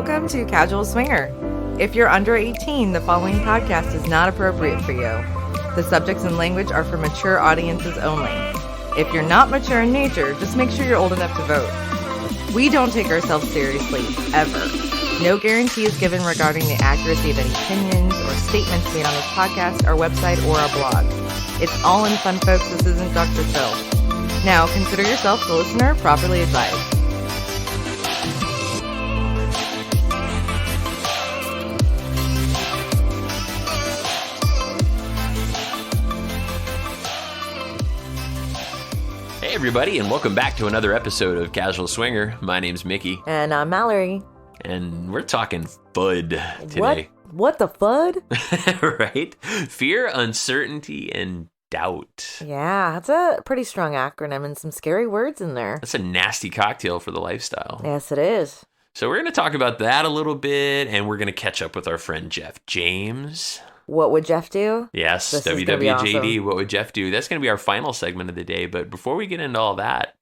Welcome to Casual Swinger. If you're under 18, the following podcast is not appropriate for you. The subjects and language are for mature audiences only. If you're not mature in nature, just make sure you're old enough to vote. We don't take ourselves seriously, ever. No guarantee is given regarding the accuracy of any opinions or statements made on this podcast, our website, or our blog. It's all in fun, folks. This isn't Dr. Phil. Now, consider yourself the listener properly advised. Hey everybody, and welcome back to another episode of Casual Swinger. My name's Mickey. And I'm Mallory. And we're talking FUD today. What the FUD? Right? Fear, uncertainty, and doubt. Yeah, that's a pretty strong acronym and some scary words in there. That's a nasty cocktail for the lifestyle. Yes, it is. So we're going to talk about that a little bit, and we're going to catch up with our friend Jeff James. What would Jeff do? Yes, This is WWJD, gonna be awesome. What would Jeff do? That's going to be our final segment of the day, but before we get into all that,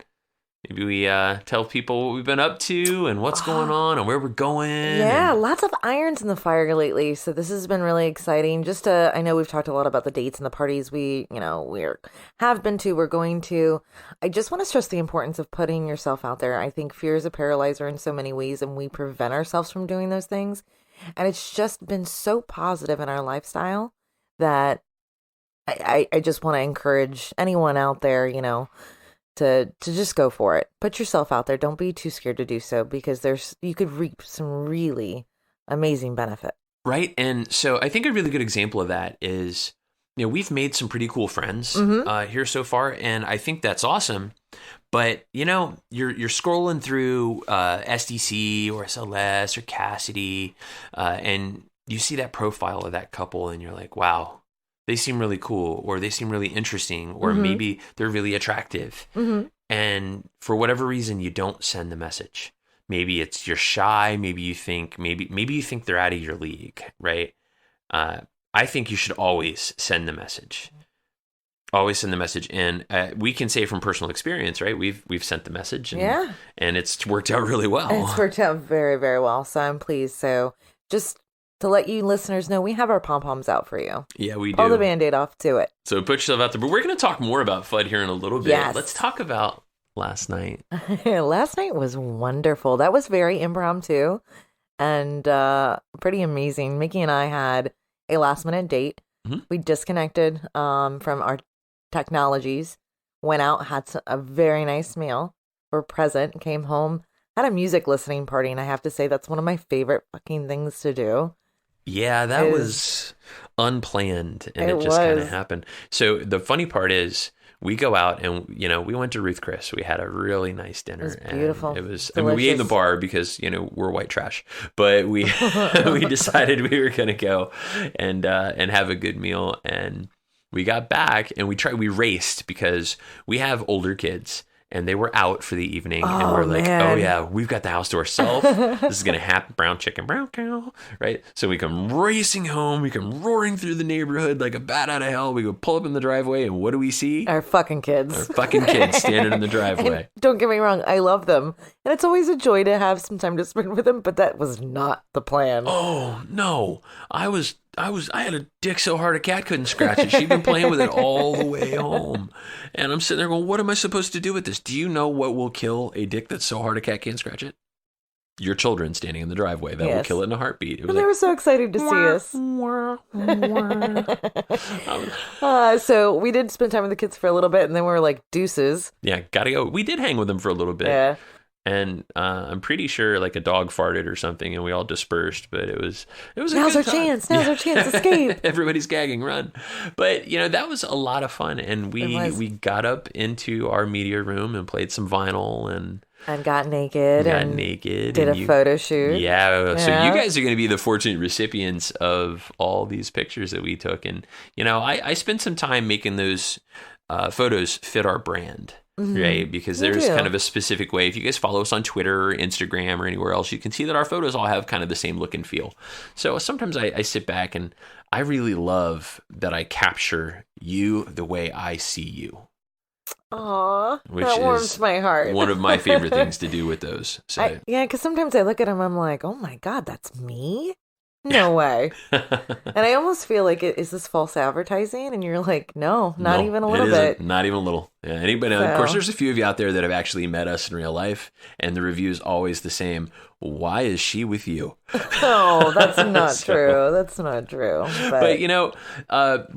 maybe we tell people what we've been up to and what's going on and where we're going. Yeah, lots of irons in the fire lately, so this has been really exciting. I know we've talked a lot about the dates and the parties we're going to. I just want to stress the importance of putting yourself out there. I think fear is a paralyzer in so many ways, and we prevent ourselves from doing those things. And it's just been so positive in our lifestyle that I just want to encourage anyone out there, to just go for it. Put yourself out there. Don't be too scared to do so, because you could reap some really amazing benefit. Right. And so I think a really good example of that is, we've made some pretty cool friends here so far, and I think that's awesome. But, you're scrolling through SDC or SLS or Cassidy, and you see that profile of that couple, and you're like, wow, they seem really cool, or they seem really interesting, or maybe they're really attractive. And for whatever reason, you don't send the message. Maybe it's you're shy. Maybe you think they're out of your league, right? I think you should always send the message. Always send the message, and we can say from personal experience, right? We've sent the message, and it's worked out really well. It's worked out very, very well. So I'm pleased. So just to let you listeners know, we have our pom-poms out for you. Yeah, we do. Pull the Band-Aid off to it. So put yourself out there. But we're going to talk more about FUD here in a little bit. Yes. Let's talk about last night. Last night was wonderful. That was very impromptu and pretty amazing. Mickey and I had a last-minute date. We disconnected from our technologies, went out, had a very nice meal, were present, came home, had a music listening party, and I have to say that's one of my favorite fucking things to do. Yeah, that was unplanned, and it just kind of happened. So the funny part is, we go out and, we went to Ruth Chris. We had a really nice dinner. It was beautiful. And it was, we ate in the bar because, we're white trash, but we we decided we were going to go and have a good meal. And we got back and we raced because we have older kids and they were out for the evening. And we're like, oh yeah, we've got the house to ourselves. This is going to happen. Brown chicken, brown cow, right? So we come racing home. We come roaring through the neighborhood like a bat out of hell. We go pull up in the driveway, and what do we see? Our fucking kids. Our fucking kids standing in the driveway. And don't get me wrong, I love them. And it's always a joy to have some time to spend with them, but that was not the plan. Oh, no. I had a dick so hard a cat couldn't scratch it. She'd been playing with it all the way home. And I'm sitting there going, what am I supposed to do with this? Do you know what will kill a dick that's so hard a cat can't scratch it? Your children standing in the driveway. That will kill it in a heartbeat. They were so excited to see us. So we did spend time with the kids for a little bit, and then we were like, deuces. Yeah, gotta go. We did hang with them for a little bit. Yeah. And I'm pretty sure like a dog farted or something, and we all dispersed. But it was a Now's good our time. chance. Now's our chance. Escape. Everybody's gagging, run. But that was a lot of fun, and we got up into our media room and played some vinyl and got naked. Did a photo shoot. Yeah. So you guys are going to be the fortunate recipients of all these pictures that we took, and I spent some time making those photos fit our brand. Right, because there's kind of a specific way. If you guys follow us on Twitter or Instagram or anywhere else, you can see that our photos all have kind of the same look and feel. So sometimes I sit back and I really love that I capture you the way I see you. Aw, which that warms is my heart. one of my favorite things to do with those. So Yeah, because sometimes I look at them, I'm like, oh my God, that's me? No way. And I almost feel like, is this false advertising? And you're like, no, not even a little bit. Not even a little. Yeah, anybody. Of course, there's a few of you out there that have actually met us in real life, and the review is always the same. Why is she with you? Oh, that's not true. That's not true. But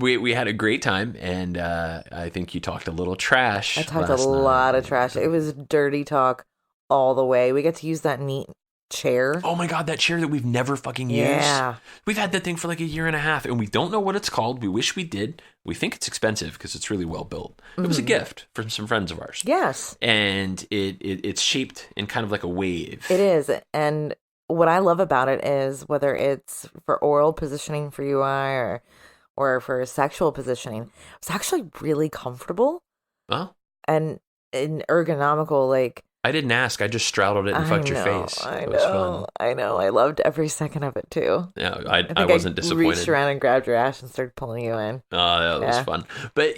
we had a great time, and I think you talked a little trash. I talked a lot of trash. It was dirty talk all the way. We got to use that neat chair. Oh my God, that chair that we've never fucking used. Yeah. We've had that thing for like a year and a half, and we don't know what it's called. We wish we did. We think it's expensive because it's really well built. It was a gift from some friends of ours. Yes. And it's shaped in kind of like a wave. It is. And what I love about it is whether it's for oral positioning for UI or for sexual positioning, it's actually really comfortable. Oh. And ergonomical, like, I didn't ask. I just straddled it and fucked your face. It was fun. I know. I loved every second of it too. Yeah, I wasn't disappointed. Reached around and grabbed your ass and started pulling you in. Oh, that was fun. But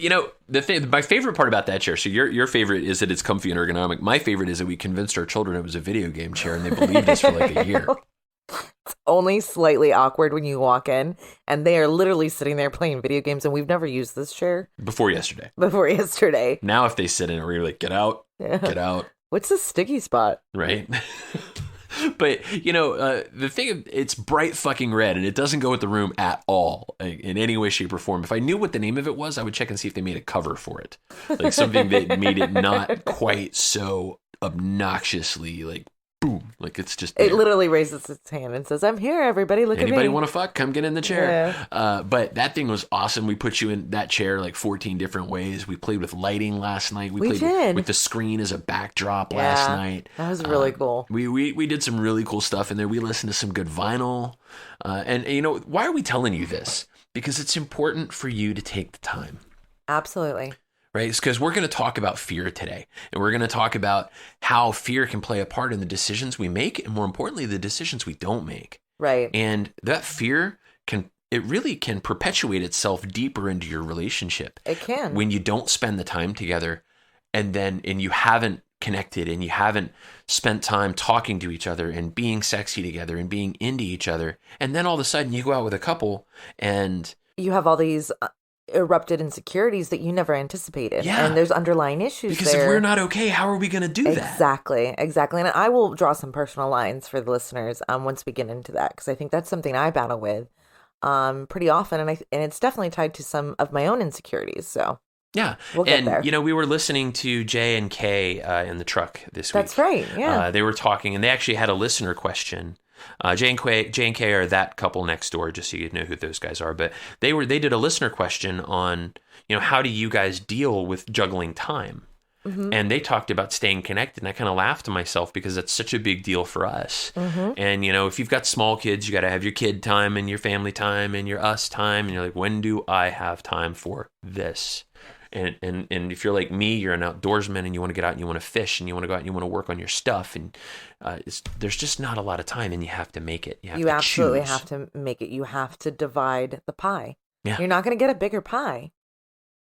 my favorite part about that chair. So your favorite is that it's comfy and ergonomic. My favorite is that we convinced our children it was a video game chair, and they believed us for like a year. It's only slightly awkward when you walk in, and they are literally sitting there playing video games, and we've never used this chair before yesterday. Now, if they sit in it, we're like, get out, get out. What's the sticky spot? Right. But, the thing, it's bright fucking red, and it doesn't go with the room at all in any way, shape, or form. If I knew what the name of it was, I would check and see if they made a cover for it. Like something that made it not quite so obnoxiously, like, boom. Like, it's just there. It literally raises its hand and says, I'm here, everybody. Look at me. Anybody want to fuck? Come get in the chair. Yeah. But that thing was awesome. We put you in that chair like 14 different ways. We played with lighting last night. We played with the screen as a backdrop last night. That was really cool. We did some really cool stuff in there. We listened to some good vinyl. And why are we telling you this? Because it's important for you to take the time. Absolutely. Right? It's because we're going to talk about fear today. And we're going to talk about how fear can play a part in the decisions we make, and more importantly, the decisions we don't make. Right. And that fear really can perpetuate itself deeper into your relationship. It can. When you don't spend the time together and you haven't connected and you haven't spent time talking to each other and being sexy together and being into each other. And then all of a sudden you go out with a couple and you have all these erupted insecurities that you never anticipated. Yeah. And there's underlying issues because there. If we're not okay, how are we going to do that? Exactly. And I will draw some personal lines for the listeners once we get into that, because I think that's something I battle with pretty often, and it's definitely tied to some of my own insecurities. So yeah, we'll get there. We were listening to J and K in the truck this week. That's right. Yeah, they were talking, and they actually had a listener question. J and K are that couple next door, just so you know who those guys are. But they did a listener question on, how do you guys deal with juggling time? Mm-hmm. And they talked about staying connected, and I kind of laughed to myself because that's such a big deal for us. Mm-hmm. And if you've got small kids, you got to have your kid time and your family time and your us time, and you're like, when do I have time for this? And if you're like me, you're an outdoorsman and you want to get out and you want to fish and you want to go out and you want to work on your stuff, and there's just not a lot of time, and you have to make it. You absolutely choose. have to make it. You have to divide the pie. Yeah. You're not going to get a bigger pie.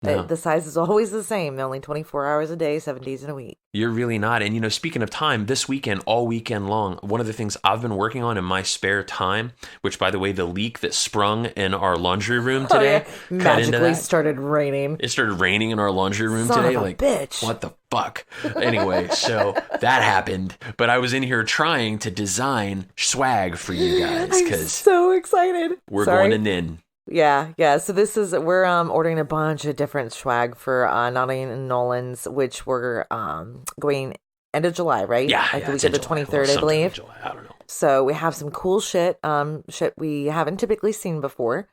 No. The size is always the same. Only 24 hours a day, 7 days in a week. You're really not. And, speaking of time, this weekend, all weekend long, one of the things I've been working on in my spare time, which, by the way, the leak that sprung in our laundry room today magically started raining. It started raining in our laundry room Son today. Of a like, bitch. What the fuck? Anyway, so that happened. But I was in here trying to design swag for you guys. I'm so excited. We're going to Nin. Yeah. So we're ordering a bunch of different swag for Nani and Nolan's, which we're going end of July, right? Yeah, like the week of the 23rd, I believe. July, I don't know. So we have some cool shit we haven't typically seen before.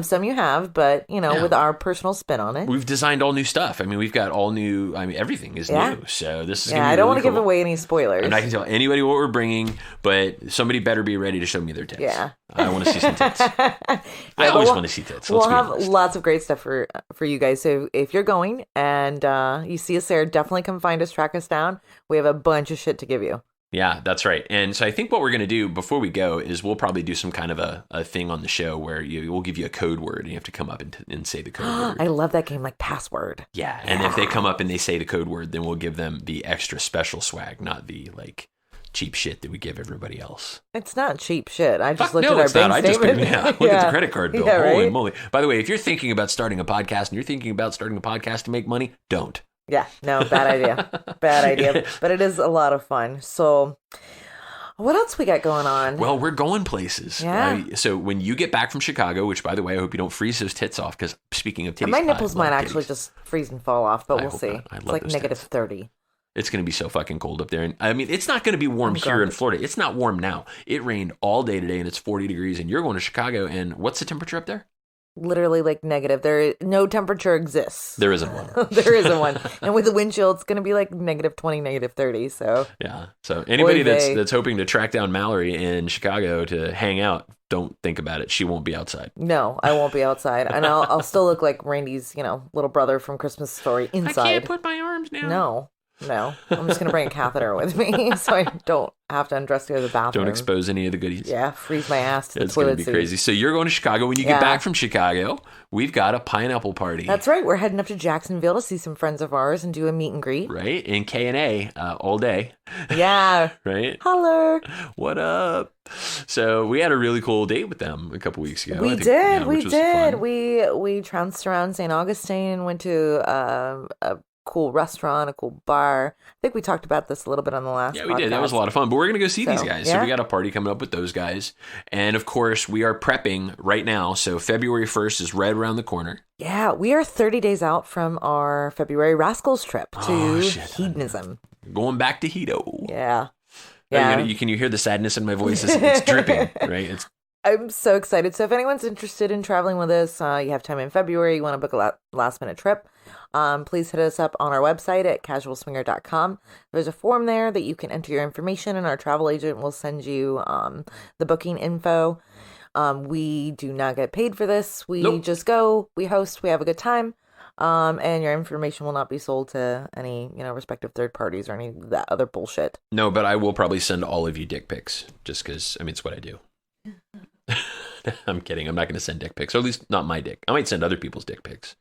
Some you have, but with our personal spin on it. We've designed all new stuff. I mean, we've got all new. I mean, everything is new. So this is. Yeah, I don't want to give away any spoilers. And I can tell anybody what we're bringing, but somebody better be ready to show me their tits. Yeah, I want to see some tits. I always want to see tits. We'll have lots of great stuff for you guys. So if you're going and you see us there, definitely come find us, track us down. We have a bunch of shit to give you. Yeah, that's right. And so I think what we're going to do before we go is we'll probably do some kind of a thing on the show where we'll give you a code word and you have to come up and say the code word. I love that game, like password. Yeah. And if they come up and they say the code word, then we'll give them the extra special swag, not the like cheap shit that we give everybody else. It's not cheap shit. I just looked no, at our it's not. bank I just statement. look at the credit card bill. Yeah, right? Holy moly. By the way, if you're thinking about starting a podcast and you're thinking about starting a podcast to make money, don't. Yeah, no, bad idea. Bad idea. But it is a lot of fun. So what else we got going on? Well, we're going places. Yeah. So when you get back from Chicago, which, by the way, I hope you don't freeze those tits off, because speaking of titties, my nipples might actually just freeze and fall off, but we'll see. It's like negative 30. It's going to be so fucking cold up there. And I mean, it's not going to be warm here in Florida. It's not warm now. It rained all day today, and it's 40 degrees, and you're going to Chicago, and what's the temperature up there? Literally like negative. No temperature exists. There isn't one. There isn't one. And with the wind chill, it's going to be like negative 20, negative 30. So yeah. So anybody that's hoping to track down Mallory in Chicago to hang out, don't think about it. She won't be outside. No, I won't be outside. And I'll still look like Randy's, little brother from Christmas Story inside. I can't put my arms down. No. I'm just going to bring a catheter with me so I don't have to undress to go to the bathroom. Don't expose any of the goodies. Yeah, freeze my ass to the toilet seat. It's going to be crazy. So you're going to Chicago. When you get back from Chicago, we've got a pineapple party. That's right. We're heading up to Jacksonville to see some friends of ours and do a meet and greet. Right? In K&A all day. Yeah. Right? Holler. What up? So we had a really cool date with them a couple weeks ago. We did. We trounced around St. Augustine, went to a cool restaurant, a cool bar. I think we talked about this a little bit on the last podcast. Yeah, we did. That was a lot of fun. But we're going to go see these guys. So we got a party coming up with those guys. And of course, we are prepping right now. So February 1st is right around the corner. Yeah, we are 30 days out from our February Rascals trip to Hedonism. Going back to Hedo. Yeah. Can you hear the sadness in my voice? It's dripping, right? I'm so excited. So if anyone's interested in traveling with us, you have time in February, you want to book a last minute trip, please hit us up on our website at casualswinger.com. There's a form there that you can enter your information, and our travel agent will send you the booking info. We do not get paid for this. We just go, we host, we have a good time, and your information will not be sold to any respective third parties or any of that other bullshit. No, but I will probably send all of you dick pics just because, it's what I do. I'm kidding. I'm not going to send dick pics, or at least not my dick. I might send other people's dick pics.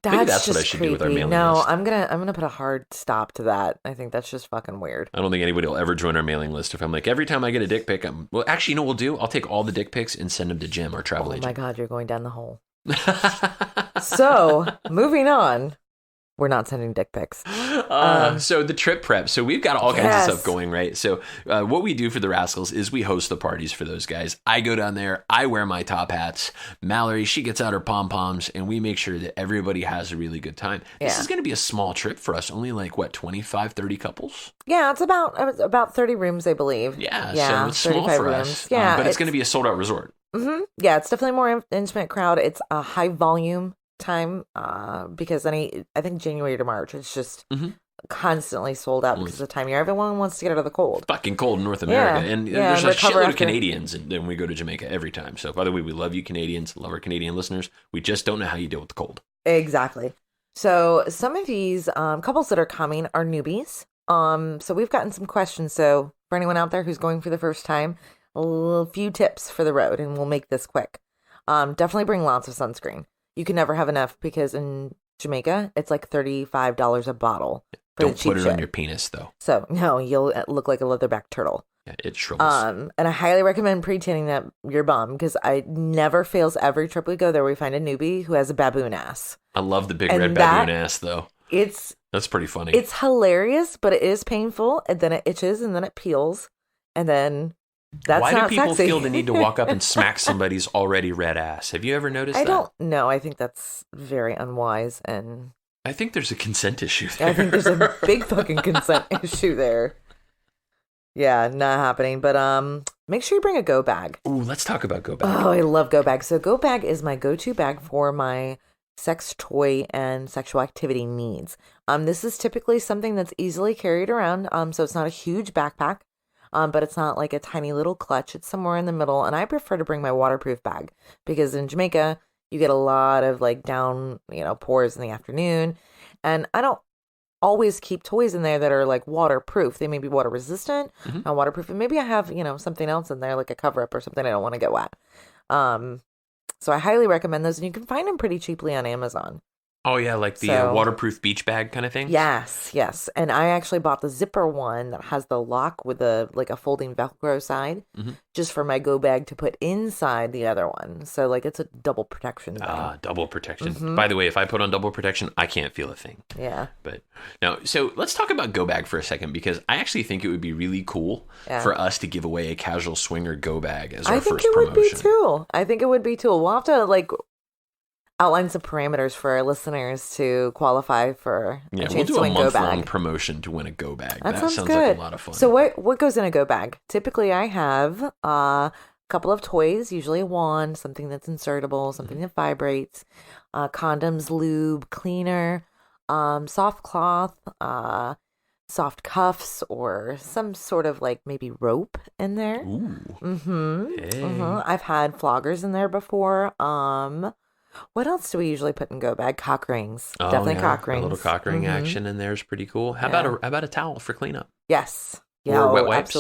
Maybe that's what I should do with our mailing list. I'm gonna put a hard stop to that. I think that's just fucking weird. I don't think anybody will ever join our mailing list if I'm like, every time I get a dick pic, well, actually, you know what we'll do? I'll take all the dick pics and send them to Jim, our travel agent. Oh my God, you're going down the hole. So, moving on. We're not sending dick pics. So the trip prep. So we've got all kinds of stuff going, right? So what we do for the Rascals is we host the parties for those guys. I go down there. I wear my top hats. Mallory, she gets out her pom-poms, and we make sure that everybody has a really good time. Yeah. This is going to be a small trip for us. Only like, 25, 30 couples? Yeah, it's about 30 rooms, I believe. Yeah, so it's small for rooms. us. Yeah, but it's going to be a sold-out resort. Mm-hmm. Yeah, it's definitely a more intimate crowd. It's a high volume time because I think January to March it's just constantly sold out because of the time of year. Everyone wants to get out of the cold. Fucking cold in North America. And there's a shitload of Canadians and then we go to Jamaica every time. So by the way, we love you Canadians, love our Canadian listeners. We just don't know how you deal with the cold. Exactly. So some of these couples that are coming are newbies. So we've gotten some questions. So for anyone out there who's going for the first time, a few tips for the road, and we'll make this quick. Definitely bring lots of sunscreen. You can never have enough because in Jamaica, it's like $35 a bottle. Don't put it on your penis, though. So, no, you'll look like a leatherback turtle. Yeah, it shrivels. And I highly recommend pre-tanning that your bum because I never fails every trip we go there. We find a newbie who has a baboon ass. I love the big red baboon ass, though. That's pretty funny. It's hilarious, but it is painful. And then it itches, and then it peels, and then... Why do people feel the need to walk up and smack somebody's already red ass? Have you ever noticed that? I don't know. I think that's very unwise, and I think there's a consent issue there. I think there's a big fucking consent issue there. Yeah, not happening. But make sure you bring a go bag. Ooh, let's talk about go bag. Oh, I love go bag. So go bag is my go-to bag for my sex toy and sexual activity needs. This is typically something that's easily carried around. So it's not a huge backpack. But it's not like a tiny little clutch. It's somewhere in the middle. And I prefer to bring my waterproof bag because in Jamaica, you get a lot of like down, pours in the afternoon. And I don't always keep toys in there that are like waterproof. They may be water resistant, not waterproof, and maybe I have something else in there like a cover up or something I don't want to get wet. So I highly recommend those, and you can find them pretty cheaply on Amazon. Oh, yeah, like the waterproof beach bag kind of thing? Yes. And I actually bought the zipper one that has the lock with a folding Velcro side just for my go bag to put inside the other one. So, like, it's a double protection thing. Double protection. By the way, if I put on double protection, I can't feel a thing. Yeah. But, no, so let's talk about go bag for a second, because I actually think it would be really cool for us to give away a casual swinger go bag as our first promotion. I think it would be too. We'll have to, like, outline some parameters for our listeners to qualify for a chance to win go bag. We'll do a month-long promotion to win a go bag. That sounds good. Like a lot of fun. So what goes in a go bag? Typically, I have a couple of toys, usually a wand, something that's insertable, something that vibrates, condoms, lube, cleaner, soft cloth, soft cuffs, or some sort of like maybe rope in there. Ooh. Hey. I've had floggers in there before. What else do we usually put in go bag? Cock rings. Definitely cock rings. A little cock ring action in there is pretty cool. How about a towel for cleanup? Yes. Yeah. Or wet wipes?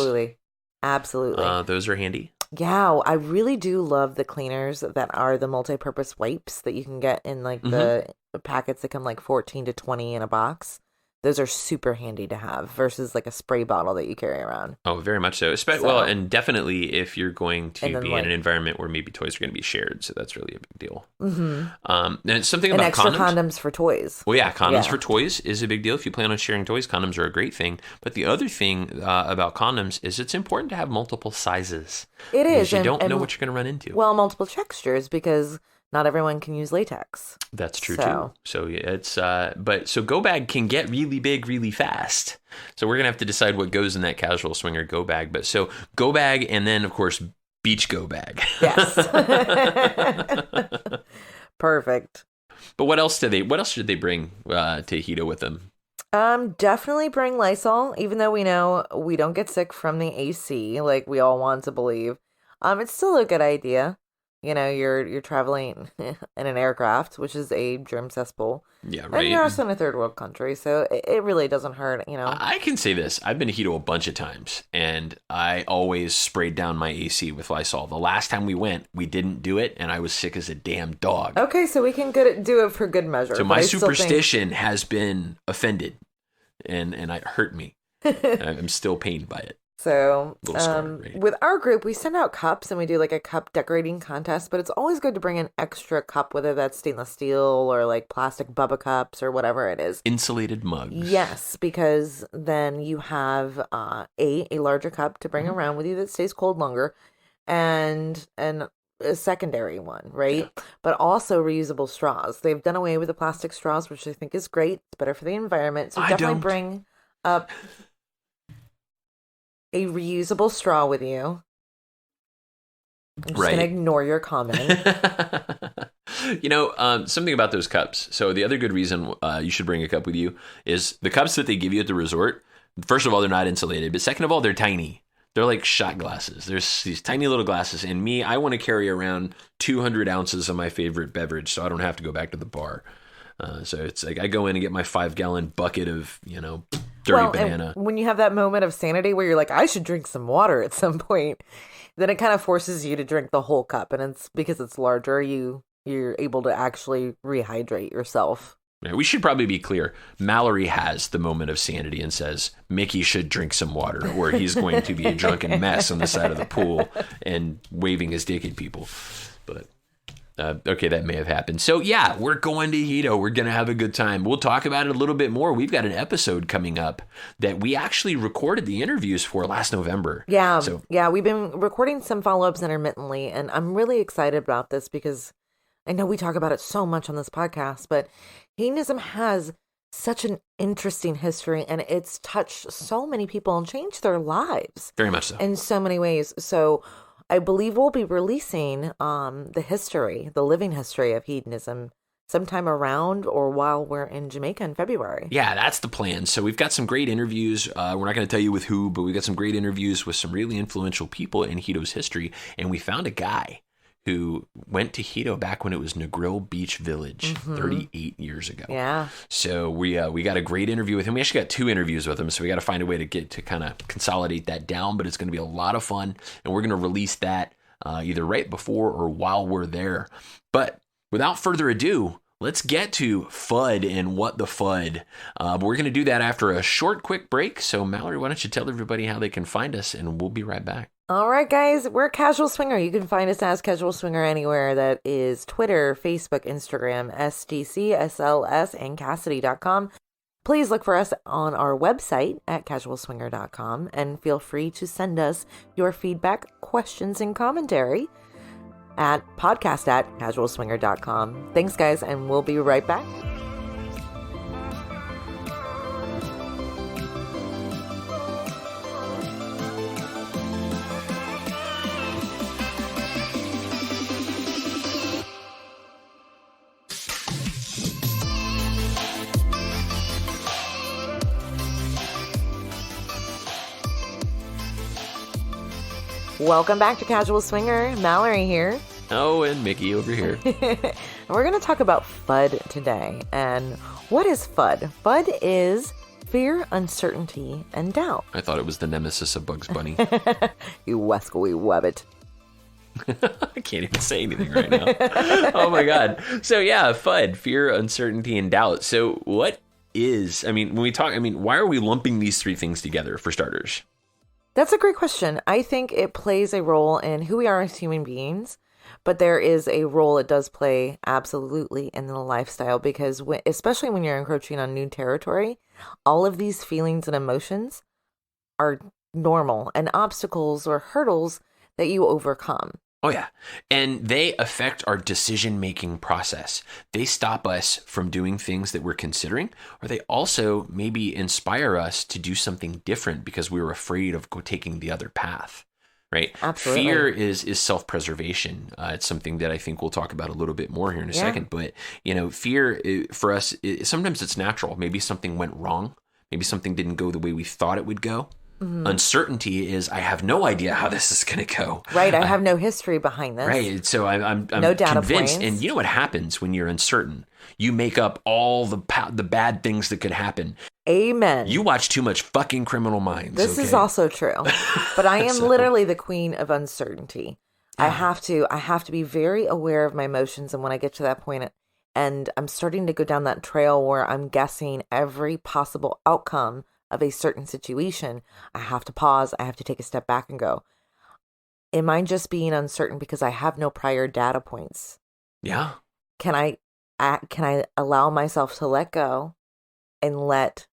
Absolutely. Those are handy. Yeah, I really do love the cleaners that are the multi-purpose wipes that you can get in like the packets that come like 14 to 20 in a box. Those are super handy to have versus like a spray bottle that you carry around. Oh, very much so. Well, and definitely if you're going to be in an environment where maybe toys are going to be shared. So that's really a big deal. And something about extra condoms for toys. Well, yeah, condoms for toys is a big deal. If you plan on sharing toys, condoms are a great thing. But the other thing about condoms is it's important to have multiple sizes. It is. You don't know what you're going to run into. Well, multiple textures, because not everyone can use latex. That's true too. So it's so go bag can get really big really fast. So we're gonna have to decide what goes in that casual swinger go bag. But so go bag, and then of course beach go bag. Yes. Perfect. But what else should they bring to Hedo with them? Definitely bring Lysol, even though we know we don't get sick from the AC like we all want to believe. It's still a good idea. You're traveling in an aircraft, which is a germ cesspool. Yeah, right. And you're also in a third world country, so it really doesn't hurt, I can say this. I've been to Hedo a bunch of times, and I always sprayed down my AC with Lysol. The last time we went, we didn't do it, and I was sick as a damn dog. Okay, so we can do it for good measure. So my superstition has been offended, and it hurt me. I'm still pained by it. So with our group, we send out cups and we do like a cup decorating contest, but it's always good to bring an extra cup, whether that's stainless steel or like plastic Bubba cups or whatever it is. Insulated mugs. Yes, because then you have a larger cup to bring around with you that stays cold longer, and a secondary one, right? Yeah. But also reusable straws. They've done away with the plastic straws, which I think is great. It's better for the environment. So definitely bring up a reusable straw with you. I'm just going to ignore your comment. Something about those cups. So the other good reason you should bring a cup with you is the cups that they give you at the resort. First of all, they're not insulated. But second of all, they're tiny. They're like shot glasses. There's these tiny little glasses. And I want to carry around 200 ounces of my favorite beverage so I don't have to go back to the bar. So it's like I go in and get my 5-gallon bucket of, dirty banana. And when you have that moment of sanity where you're like, I should drink some water at some point, then it kind of forces you to drink the whole cup. And it's because it's larger, you're able to actually rehydrate yourself. Yeah, we should probably be clear. Mallory has the moment of sanity and says, Mickey should drink some water, or he's going to be a drunken mess on the side of the pool and waving his dick at people. But okay, that may have happened. So yeah, we're going to Hedo. We're going to have a good time. We'll talk about it a little bit more. We've got an episode coming up that we actually recorded the interviews for last November. Yeah. We've been recording some follow-ups intermittently, and I'm really excited about this because I know we talk about it so much on this podcast, but hedonism has such an interesting history, and it's touched so many people and changed their lives. Very much so. In so many ways. So I believe we'll be releasing the living history of hedonism sometime around or while we're in Jamaica in February. Yeah, that's the plan. So we've got some great interviews. We're not going to tell you with who, but we've got some great interviews with some really influential people in Hedo's history. And we found a guy who went to Hedo back when it was Negril Beach Village 38 years ago. Yeah. So we got a great interview with him. We actually got 2 interviews with him, so we got to find a way to kind of consolidate that down, but it's going to be a lot of fun, and we're going to release that either right before or while we're there. But without further ado, let's get to FUD and what the FUD. But we're going to do that after a short, quick break. So Mallory, why don't you tell everybody how they can find us, and we'll be right back. All right, guys, we're Casual Swinger. You can find us as Casual Swinger anywhere. That is Twitter, Facebook, Instagram, SDC, SLS, and Cassidy.com. Please look for us on our website at casualswinger.com, and feel free to send us your feedback, questions, and commentary at podcast@casualswinger.com. Thanks, guys, and we'll be right back. Welcome back to Casual Swinger. Mallory here. Oh, and Mickey over here. We're going to talk about FUD today. And what is FUD? FUD is fear, uncertainty, and doubt. I thought it was the nemesis of Bugs Bunny. You wascally wabbit. I can't even say anything right now. Oh my God. So yeah, FUD, fear, uncertainty, and doubt. So what is, when we talk, why are we lumping these 3 things together for starters? That's a great question. I think it plays a role in who we are as human beings, but there is a role it does play absolutely in the lifestyle, because especially when you're encroaching on new territory, all of these feelings and emotions are normal and obstacles or hurdles that you overcome. Oh, yeah. And they affect our decision-making process. They stop us from doing things that we're considering, or they also maybe inspire us to do something different because we were afraid of taking the other path, right? Absolutely. Fear is self-preservation. It's something that I think we'll talk about a little bit more here in a second. But, fear for us, sometimes it's natural. Maybe something went wrong. Maybe something didn't go the way we thought it would go. Mm-hmm. Uncertainty is I have no idea how this is going to go. Right. I have no history behind this. Right. So I'm no data convinced. points. And you know what happens when you're uncertain? You make up all the bad things that could happen. Amen. You watch too much fucking Criminal Minds. This is also true. But I am literally the queen of uncertainty. I have to be very aware of my emotions. And when I get to that point, and I'm starting to go down that trail where I'm guessing every possible outcome of a certain situation, I have to pause. I have to take a step back and go, am I just being uncertain because I have no prior data points? Yeah. Can I allow myself to let go and let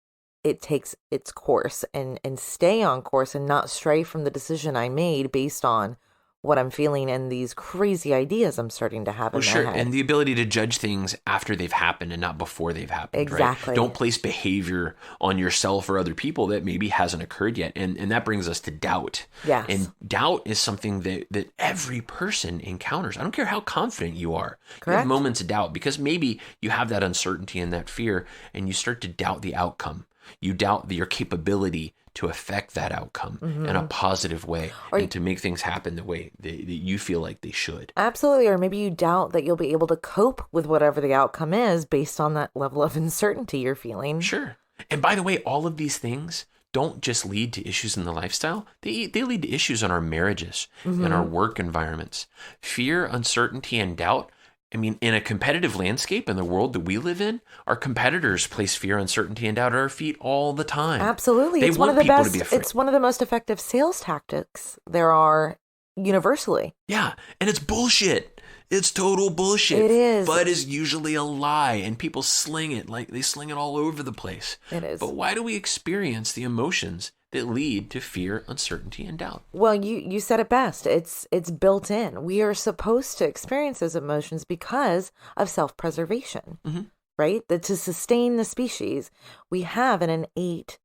it take its course and stay on course and not stray from the decision I made based on what I'm feeling and these crazy ideas I'm starting to have in my head. And the ability to judge things after they've happened and not before they've happened. Exactly. Right? Don't place behavior on yourself or other people that maybe hasn't occurred yet. And that brings us to doubt. Yes. And doubt is something that every person encounters. I don't care how confident you are. Correct. You have moments of doubt because maybe you have that uncertainty and that fear and you start to doubt the outcome. You doubt your capability to affect that outcome in a positive way and to make things happen the way that you feel like they should. Absolutely. Or maybe you doubt that you'll be able to cope with whatever the outcome is based on that level of uncertainty you're feeling. Sure. And by the way, all of these things don't just lead to issues in the lifestyle. They lead to issues in our marriages and our work environments. Fear, uncertainty, and doubt. In a competitive landscape in the world that we live in, our competitors place fear, uncertainty, and doubt at our feet all the time. Absolutely. They It's want one of the people best. to be afraid. It's one of the most effective sales tactics there are universally. Yeah, and it's bullshit. It's total bullshit. It is. But is usually a lie, and people sling it like they sling it all over the place. It is. But why do we experience the emotions that lead to fear, uncertainty, and doubt? Well, you said it best. It's built in. We are supposed to experience those emotions because of self-preservation, right? That to sustain the species, we have an innate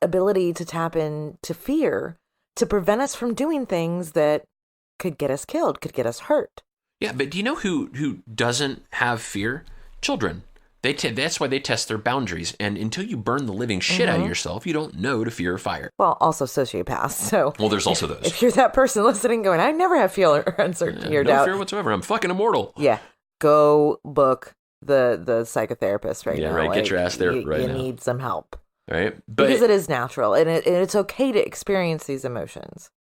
ability to tap into fear to prevent us from doing things that could get us killed, could get us hurt. Yeah, but do you know who doesn't have fear? Children. That's why they test their boundaries. And until you burn the living shit out of yourself, you don't know to fear fire. Well, also sociopaths. So well, there's also those. If you're that person listening going, I never have fear or uncertainty or doubt. No fear whatsoever. I'm fucking immortal. Yeah. Go book the psychotherapist right now. Yeah, right. Get your ass there right now. You need some help. Right? Because it is natural, and it's okay to experience these emotions.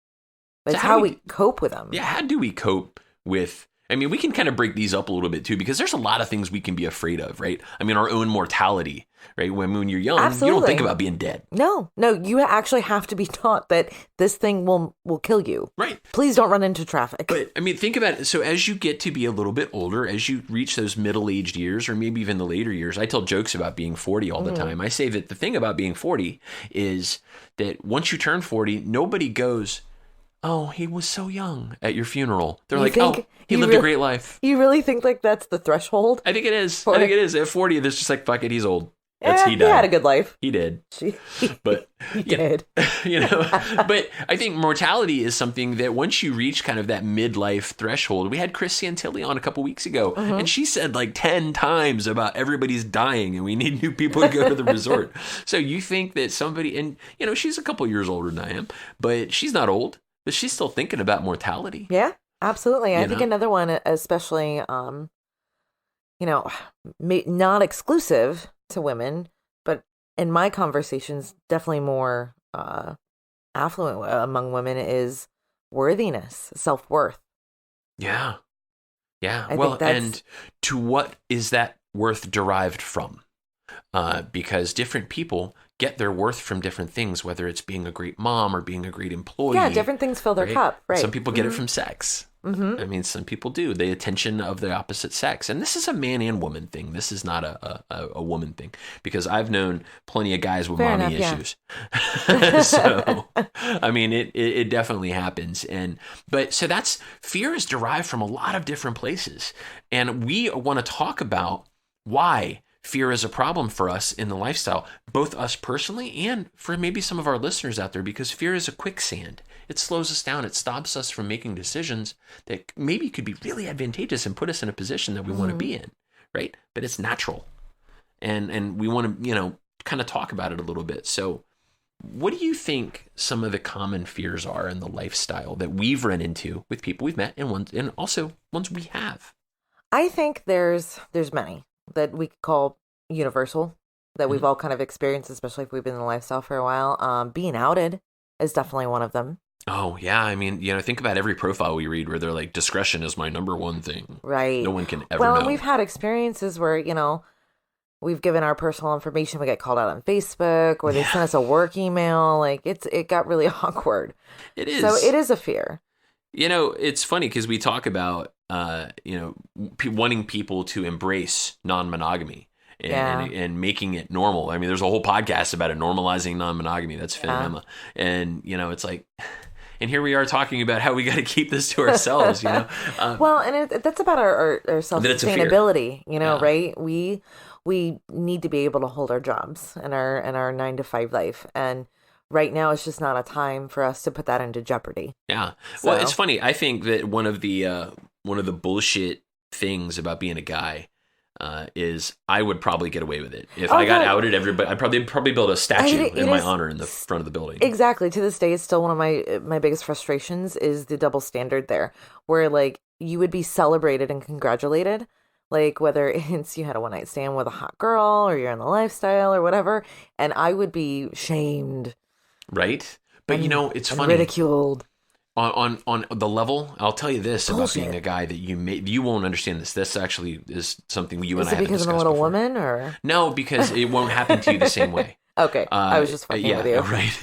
It's how we cope with them. Yeah, how do we cope with... I mean, we can kind of break these up a little bit, too, because there's a lot of things we can be afraid of, right? I mean, our own mortality, right? When you're young, you don't think about being dead. No, you actually have to be taught that this thing will kill you. Right. Please don't run into traffic. But, I mean, think about it. So as you get to be a little bit older, as you reach those middle-aged years, or maybe even the later years, I tell jokes about being 40 all the time. I say that the thing about being 40 is that once you turn 40, nobody goes... oh, he was so young at your funeral. They're like, oh, he lived a great life. You really think like that's the threshold? I think it is. I think it is. At 40, there's just like, fuck it, he's old. He had a good life. He did. But he did. But I think mortality is something that once you reach kind of that midlife threshold, we had Chris Santilli on a couple weeks ago, and she said like 10 times about everybody's dying and we need new people to go to the resort. So you think that somebody, and she's a couple years older than I am, but she's not old. But she's still thinking about mortality. Yeah, absolutely. I think another one, especially, not exclusive to women, but in my conversations, definitely more affluent among women is worthiness, self-worth. Yeah. Yeah. Well, and to what is that worth derived from? Because different people get their worth from different things, whether it's being a great mom or being a great employee. Yeah, different things fill their cup, right? Some people get it from sex. I mean, some people do. The attention of the opposite sex. And this is a man and woman thing. This is not a woman thing. Because I've known plenty of guys with mommy issues. So, I mean, it definitely happens. So that's, fear is derived from a lot of different places. And we want to talk about why fear is a problem for us in the lifestyle, both us personally and for maybe some of our listeners out there, because fear is a quicksand. It slows us down. It stops us from making decisions that maybe could be really advantageous and put us in a position that we want to be in, right? But it's natural. And we want to, kind of talk about it a little bit. So what do you think some of the common fears are in the lifestyle that we've run into with people we've met and also ones we have? I think there's many that we call universal, that we've all kind of experienced, especially if we've been in the lifestyle for a while. Being outed is definitely one of them. Oh, yeah. I mean, think about every profile we read where they're like, discretion is my number one thing. Right. No one can ever know. Well, and we've had experiences where, we've given our personal information. We get called out on Facebook, or they send us a work email. Like, it got really awkward. It is. So it is a fear. It's funny because we talk about, wanting people to embrace non-monogamy and making it normal. I mean, there's a whole podcast about it, normalizing non-monogamy. That's Hedonism. And, it's like, and here we are talking about how we got to keep this to ourselves, Well, and that's about our self-sustainability, right? We need to be able to hold our jobs and our 9-to-5 life. And right now, it's just not a time for us to put that into jeopardy. Yeah. Well, it's funny. I think that one of the bullshit things about being a guy is I would probably get away with it. If I got outed, everybody, I'd probably build a statue in my honor in the front of the building. Exactly. To this day, it's still one of my biggest frustrations is the double standard there, where like you would be celebrated and congratulated, like whether it's you had a one-night stand with a hot girl or you're in the lifestyle or whatever, and I would be shamed. Right. But it's funny. Ridiculed. On the level, I'll tell you this about being a guy that you won't understand this. This actually is something you and I have discussed before. Is it because I'm a little woman, or no? Because it won't happen to you the same way. Okay, I was just fucking with you. Right.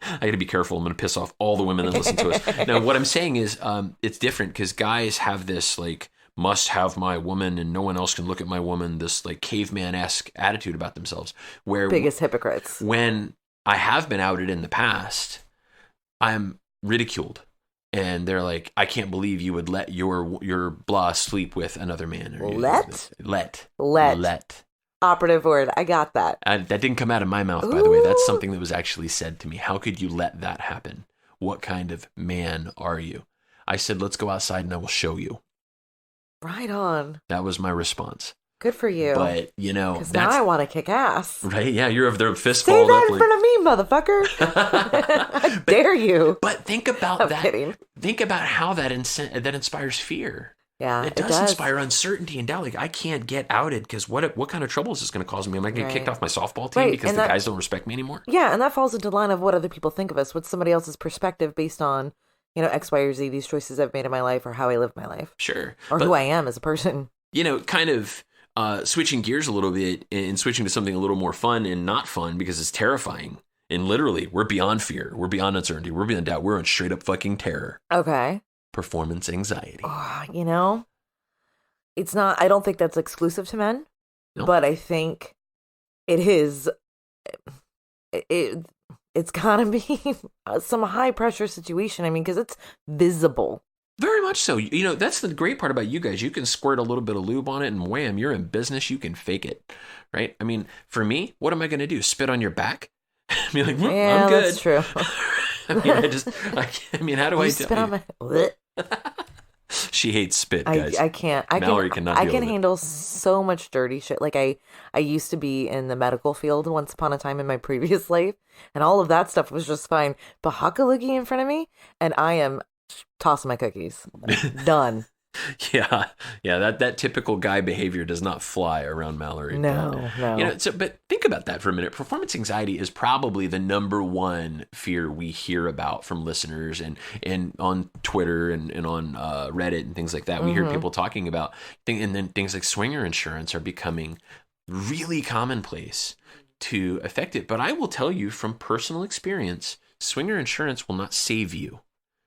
I got to be careful. I'm going to piss off all the women that listen to us. No, what I'm saying is, it's different because guys have this like must have my woman and no one else can look at my woman. This like caveman-esque attitude about themselves. Where biggest hypocrites. When I have been outed in the past, I'm ridiculed, and they're like, I can't believe you would let your blah sleep with another man. Or let operative word. I got that. That didn't come out of my mouth, by the way. That's something that was actually said to me. How could you let that happen? What kind of man are you? I said, let's go outside and I will show you. Right on. That was my response. Good for you. But, because now I want to kick ass. Right? Yeah, you're of their fist Say balled that up. in front of me, motherfucker. How dare you? But think about I'm that. kidding. Think about how that inspires fear. Yeah, it does inspire uncertainty and doubt. Like, I can't get outed because what kind of trouble is this going to cause me? Am I going to get kicked off my softball team because the guys don't respect me anymore? Yeah, and that falls into line of what other people think of us. What's somebody else's perspective based on, X, Y, or Z, these choices I've made in my life or how I live my life. Sure. Or who I am as a person. Kind of switching gears a little bit and switching to something a little more fun and not fun because it's terrifying. And literally, we're beyond fear. We're beyond uncertainty. We're beyond doubt. We're on straight up fucking terror. Okay. Performance anxiety. It's not, I don't think that's exclusive to men, but I think it is, it's gotta be some high pressure situation. I mean, because it's visible. Very much so. That's the great part about you guys. You can squirt a little bit of lube on it and wham, you're in business. You can fake it, right? I mean, for me, what am I going to do? Spit on your back? Be like, I'm good. That's true. How do I spit on my... She hates spit, guys. I can't. Mallory cannot I deal can with handle so much dirty shit. Like I used to be in the medical field once upon a time in my previous life, and all of that stuff was just fine. But Hakaloogie in front of me, and I am tossing my cookies. Done. Yeah. That typical guy behavior does not fly around Mallory. No. But think about that for a minute. Performance anxiety is probably the number one fear we hear about from listeners and on Twitter and on Reddit and things like that. We hear people talking about, and then things like swinger insurance are becoming really commonplace to affect it. But I will tell you from personal experience, swinger insurance will not save you.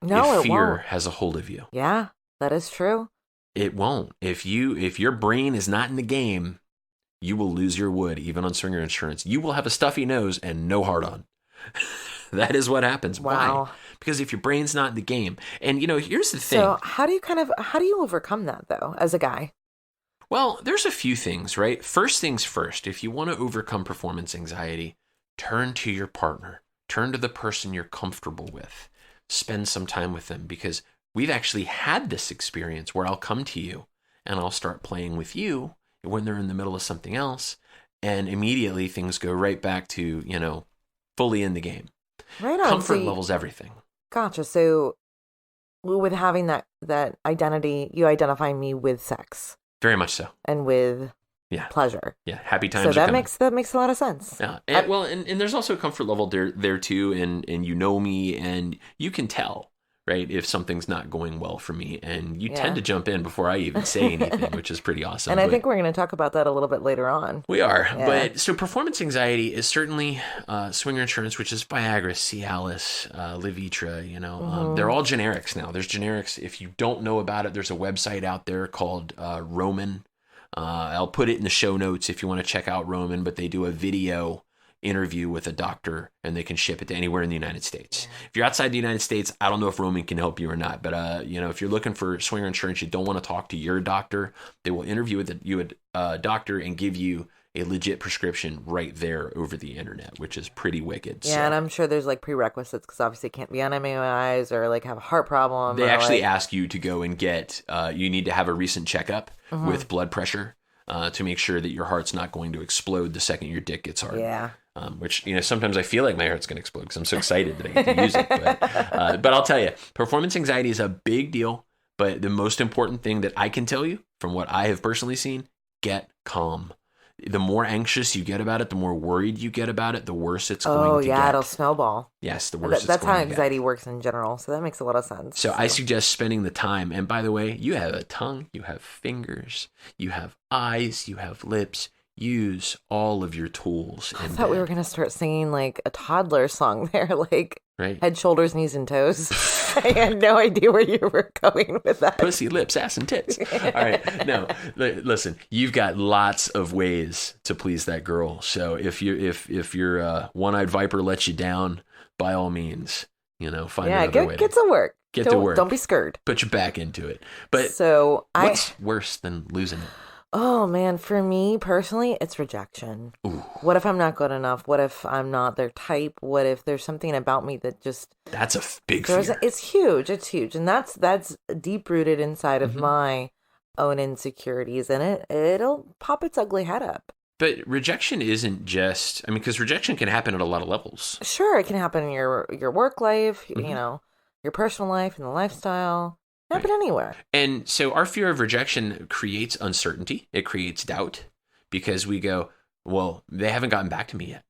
No, if fear it won't. has a hold of you. Yeah. That is true. It won't. If your brain is not in the game, you will lose your wood, even on swinger insurance. You will have a stuffy nose and no hard on. That is what happens. Wow. Why? Because if your brain's not in the game. And here's the thing. So how do you overcome that though, as a guy? Well, there's a few things, right? First things first, if you want to overcome performance anxiety, turn to your partner. Turn to the person you're comfortable with. Spend some time with them, because we've actually had this experience where I'll come to you and I'll start playing with you when they're in the middle of something else, and immediately things go right back to, fully in the game. Right on. Comfort level's everything. Gotcha. So with having that identity, you identify me with sex. Very much so. And with pleasure. Yeah, happy times. So that makes a lot of sense. Yeah, and there's also a comfort level there too, and me, and you can tell, right, if something's not going well for me, and you tend to jump in before I even say anything, which is pretty awesome. And I think we're going to talk about that a little bit later on. We are, but so performance anxiety is certainly swinger insurance, which is Viagra, Cialis, Levitra. They're all generics now. There's generics. If you don't know about it, there's a website out there called Roman. I'll put it in the show notes if you want to check out Roman, but they do a video interview with a doctor and they can ship it to anywhere in the United States. If you're outside the United States, I don't know if Roman can help you or not, but if you're looking for swinger insurance, you don't want to talk to your doctor, they will interview with you a doctor and give you a legit prescription right there over the internet, which is pretty wicked. Yeah, and I'm sure there's prerequisites, because obviously it can't be on MAOIs or have a heart problem. They actually ask you to go and get, you need to have a recent checkup with blood pressure to make sure that your heart's not going to explode the second your dick gets hard. Yeah. Which, sometimes I feel like my heart's going to explode because I'm so excited that I get to use it. But I'll tell you, performance anxiety is a big deal. But the most important thing that I can tell you from what I have personally seen, get calm. The more anxious you get about it, the more worried you get about it, the worse it's going to get. Oh, yeah, it'll snowball. Yes, the worse it's going to get. That's how anxiety works in general, so that makes a lot of sense. So I suggest spending the time. And by the way, you have a tongue, you have fingers, you have eyes, you have lips. Use all of your tools. I thought we were going to start singing a toddler song there, right. Head, shoulders, knees, and toes. I had no idea where you were going with that. Pussy, lips, ass, and tits. All right. No, listen, you've got lots of ways to please that girl. So if your one-eyed viper lets you down, by all means, find another way. Get to work. Get to work. Don't be scared. Put your back into it. But what's worse than losing it? Oh, man, for me personally, it's rejection. Ooh. What if I'm not good enough? What if I'm not their type? What if there's something about me that just... That's a big fear. It's huge. It's huge. And that's deep-rooted inside of my own insecurities in it, it'll pop its ugly head up. But rejection isn't just, I mean, because rejection can happen at a lot of levels. Sure, it can happen in your work life, Mm-hmm. you know, your personal life and the lifestyle. It can happen anywhere. And so our fear of rejection creates uncertainty. It creates doubt because we go, well, they haven't gotten back to me yet.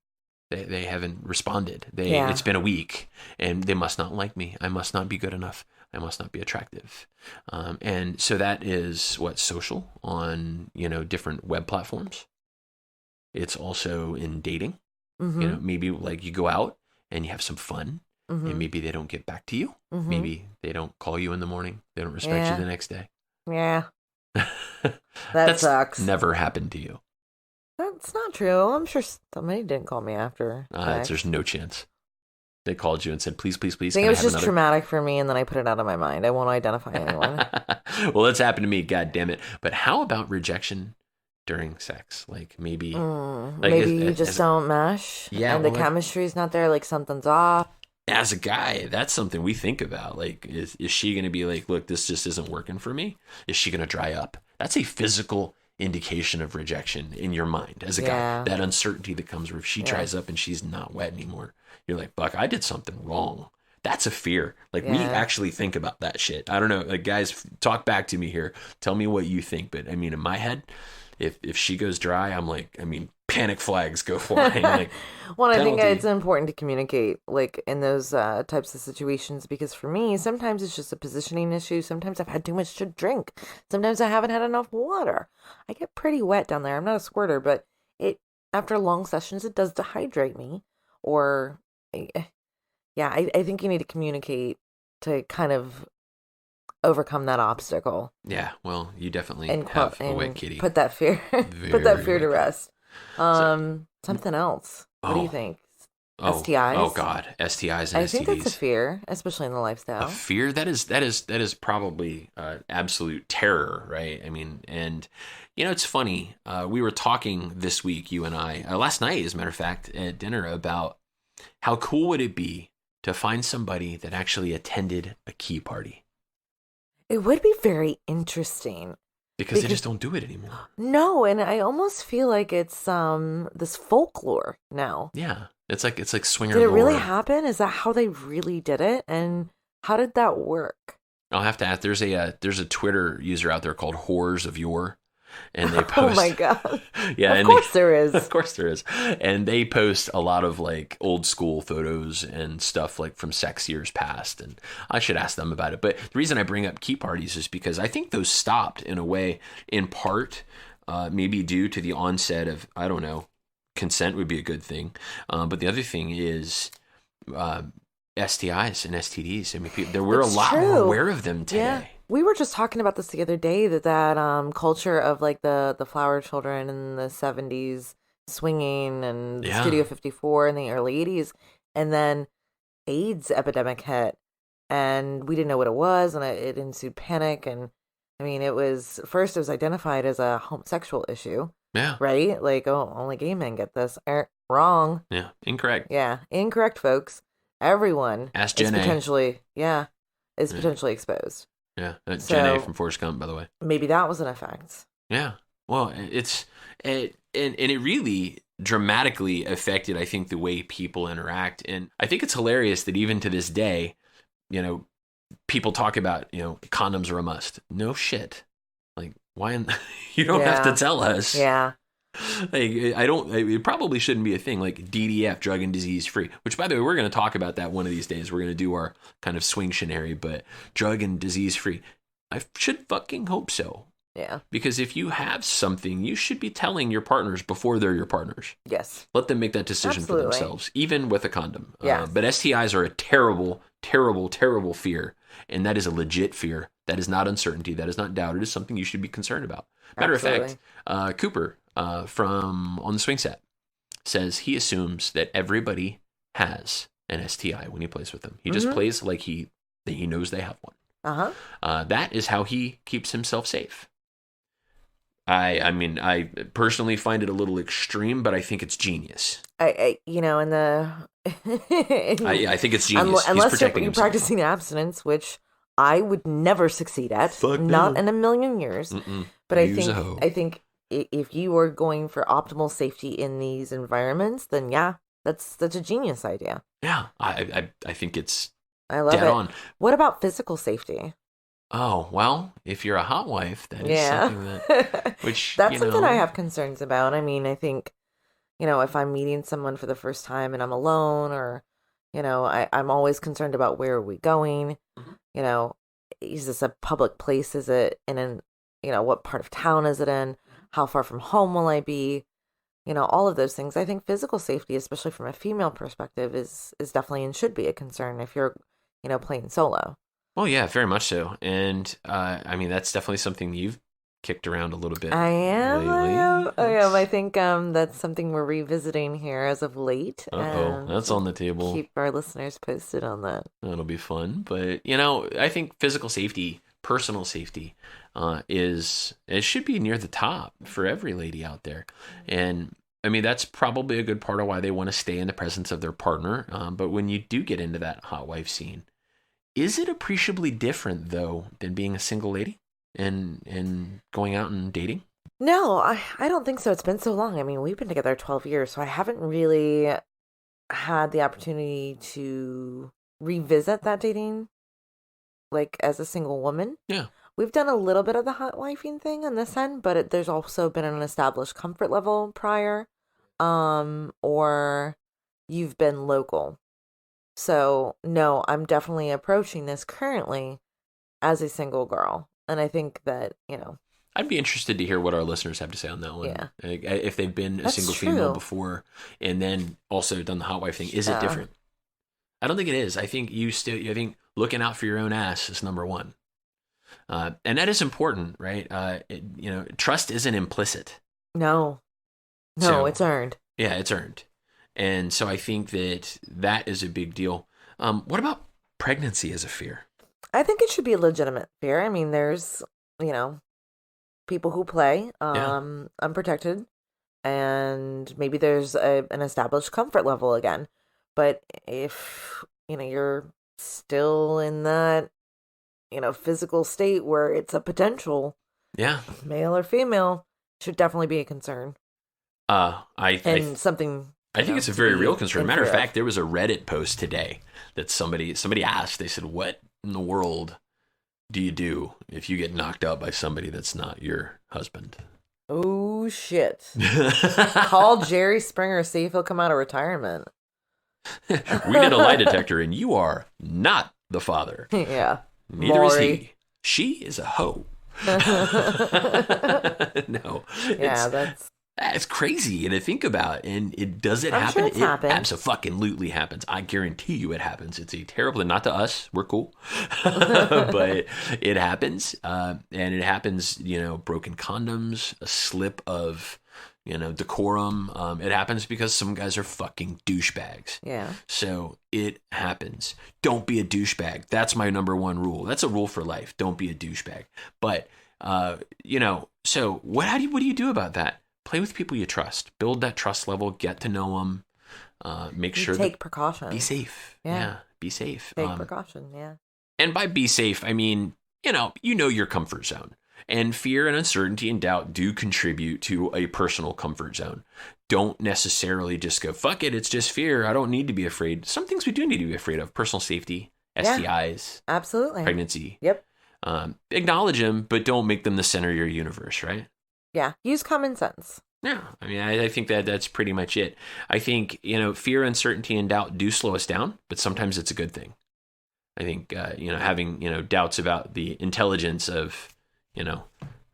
They haven't responded. It's been a week and they must not like me. I must not be good enough. I must not be attractive. And so that is what social on, different web platforms. It's also in dating. Mm-hmm. Maybe like you go out and you have some fun Mm-hmm. and maybe they don't get back to you. Mm-hmm. Maybe they don't call you in the morning. They don't respect you the next day. Yeah. That sucks. Never happened to you. That's not true. I'm sure somebody didn't call me after. There's no chance. They called you and said, please, please, please. I think it was just traumatic for me, and then I put it out of my mind. I won't identify anyone. Well, that's happened to me. God damn it. But how about rejection during sex? Like maybe... maybe you just don't mesh. Yeah. And the chemistry's not there. Like something's off. As a guy, that's something we think about. Like, is she going to be like, look, this just isn't working for me? Is she going to dry up? That's a physical indication of rejection in your mind as a guy. That uncertainty that comes where if she dries up and she's not wet anymore, you're like, Buck, I did something wrong. That's a fear. Like, we actually think about that shit. I don't know. Like, guys, talk back to me here. Tell me what you think. But, I mean, in my head, if she goes dry, I'm like, panic flags go flying. Like, well, I think it's important to communicate, like, in those types of situations, because for me, sometimes it's just a positioning issue. Sometimes I've had too much to drink. Sometimes I haven't had enough water. I get pretty wet down there. I'm not a squirter, but after long sessions, it does dehydrate me. Or, I think you need to communicate to kind of overcome that obstacle. Yeah, well, you definitely have a wet kitty. Put that fear to rest. Something else. What do you think? STIs? Oh God, STIs and STDs. I think that's a fear, especially in the lifestyle. A fear that is probably absolute terror, right? I mean, and it's funny. We were talking this week, you and I, last night, as a matter of fact, at dinner about how cool would it be to find somebody that actually attended a key party. It would be very interesting. Because they just don't do it anymore. No, and I almost feel like it's this folklore now. Yeah. It's like swinger lore. Did it lore. really happen? Is that how they really did it? And how did that work? I'll have to ask. There's a Twitter user out there called Whores of Yore. And they post. Oh my God. Yeah. Of course there is. Of course there is. And they post a lot of like old school photos and stuff like from sex years past. And I should ask them about it. But the reason I bring up key parties is because I think those stopped in a way, in part, maybe due to the onset of, I don't know, consent would be a good thing. But the other thing is STIs and STDs. I mean, we're a lot more aware of them today. Yeah. We were just talking about this the other day, that culture of like the flower children in the 70s swinging and Studio 54 in the early 80s. And then AIDS epidemic hit and we didn't know what it was. And it ensued panic. And I mean, it was identified as a homosexual issue. Yeah. Right? Like, only gay men get this. Wrong. Yeah. Incorrect. Yeah. Incorrect, folks. Everyone is potentially exposed. Yeah, that's Jen A from Forrest Gump, by the way. Maybe that was an effect. Yeah, well, it really dramatically affected, I think, the way people interact, and I think it's hilarious that even to this day, people talk about condoms are a must. No shit, like why? You don't have to tell us. Yeah. Like, it probably shouldn't be a thing, like DDF, drug and disease free, which, by the way, we're going to talk about that one of these days. We're going to do our kind of swingtionary, but drug and disease free. I should fucking hope so. Yeah. Because if you have something, you should be telling your partners before they're your partners. Yes. Let them make that decision for themselves, even with a condom. Yeah. But STIs are a terrible, terrible, terrible fear. And that is a legit fear. That is not uncertainty. That is not doubt. It is something you should be concerned about. Matter of fact, Cooper from On the Swing Set says he assumes that everybody has an STI when he plays with them. He just plays like he knows they have one. Uh-huh. That is how he keeps himself safe. I mean, I personally find it a little extreme, but I think it's genius. I think it's genius. Unless you're practicing abstinence, which I would never succeed at. Fuck not no. in a million years. Mm-mm. But Use a hoe. I think if you are going for optimal safety in these environments, then yeah, that's a genius idea. Yeah, I think it's I love dead it. on. What about physical safety? Oh, well, if you're a hot wife, that is something that, which, that's something I have concerns about. I mean, I think, if I'm meeting someone for the first time and I'm alone, or, I'm always concerned about where are we going? Mm-hmm. Is this a public place? Is it in an, what part of town is it in? How far from home will I be? All of those things. I think physical safety, especially from a female perspective, is definitely and should be a concern if you're, playing solo. Well, yeah, very much so. And I mean, that's definitely something you've kicked around a little bit. I am. Lately. I think that's something we're revisiting here as of late. That's on the table. Keep our listeners posted on that. That'll be fun. But, I think physical safety, personal safety, it should be near the top for every lady out there. And I mean, that's probably a good part of why they want to stay in the presence of their partner. But when you do get into that hot wife scene, is it appreciably different, though, than being a single lady and going out and dating? No, I don't think so. It's been so long. I mean, we've been together 12 years, so I haven't really had the opportunity to revisit that dating, like, as a single woman. Yeah. We've done a little bit of the hot wifing thing on this end, but there's also been an established comfort level prior, or you've been local. So, no, I'm definitely approaching this currently as a single girl. And I think that, I'd be interested to hear what our listeners have to say on that one. Yeah. If they've been a single true. female before and then also done the hot wife thing, is it different? I don't think it is. I think I think looking out for your own ass is number one. And that is important, right? Trust isn't implicit. No, it's earned. Yeah, it's earned. And so I think that is a big deal. What about pregnancy as a fear? I think it should be a legitimate fear. I mean, there's, people who play unprotected, and maybe there's an established comfort level again. But if, you're still in that, physical state where it's a potential, male or female, should definitely be a concern. Something. I think it's a very real concern. Matter of fact, there was a Reddit post today that somebody asked. They said, "What in the world do you do if you get knocked out by somebody that's not your husband?" Oh shit! Call Jerry Springer, see if he'll come out of retirement. We did a lie detector, and you are not the father. Yeah. Neither is he. She is a hoe. No. Yeah, that's crazy to think about. And does it I'm happen? Sure it's happened. Absolutely happens. I guarantee you it happens. It's a terrible, not to us. We're cool. But it happens. And it happens, broken condoms, a slip of, decorum. It happens because some guys are fucking douchebags. Yeah. So it happens. Don't be a douchebag. That's my number one rule. That's a rule for life. Don't be a douchebag. But, so what do you do about that? Play with people you trust. Build that trust level. Get to know them. Make sure take precautions. Be safe. Yeah. Be safe. Take precaution. Yeah. And by be safe, I mean, your comfort zone. And fear and uncertainty and doubt do contribute to a personal comfort zone. Don't necessarily just go, fuck it, it's just fear. I don't need to be afraid. Some things we do need to be afraid of. Personal safety, STIs. Absolutely. Pregnancy. Yep. Acknowledge them, but don't make them the center of your universe, right? Yeah. Use common sense. Yeah. I mean, I think that's pretty much it. I think, fear, uncertainty, and doubt do slow us down, but sometimes it's a good thing. I think, having, doubts about the intelligence of,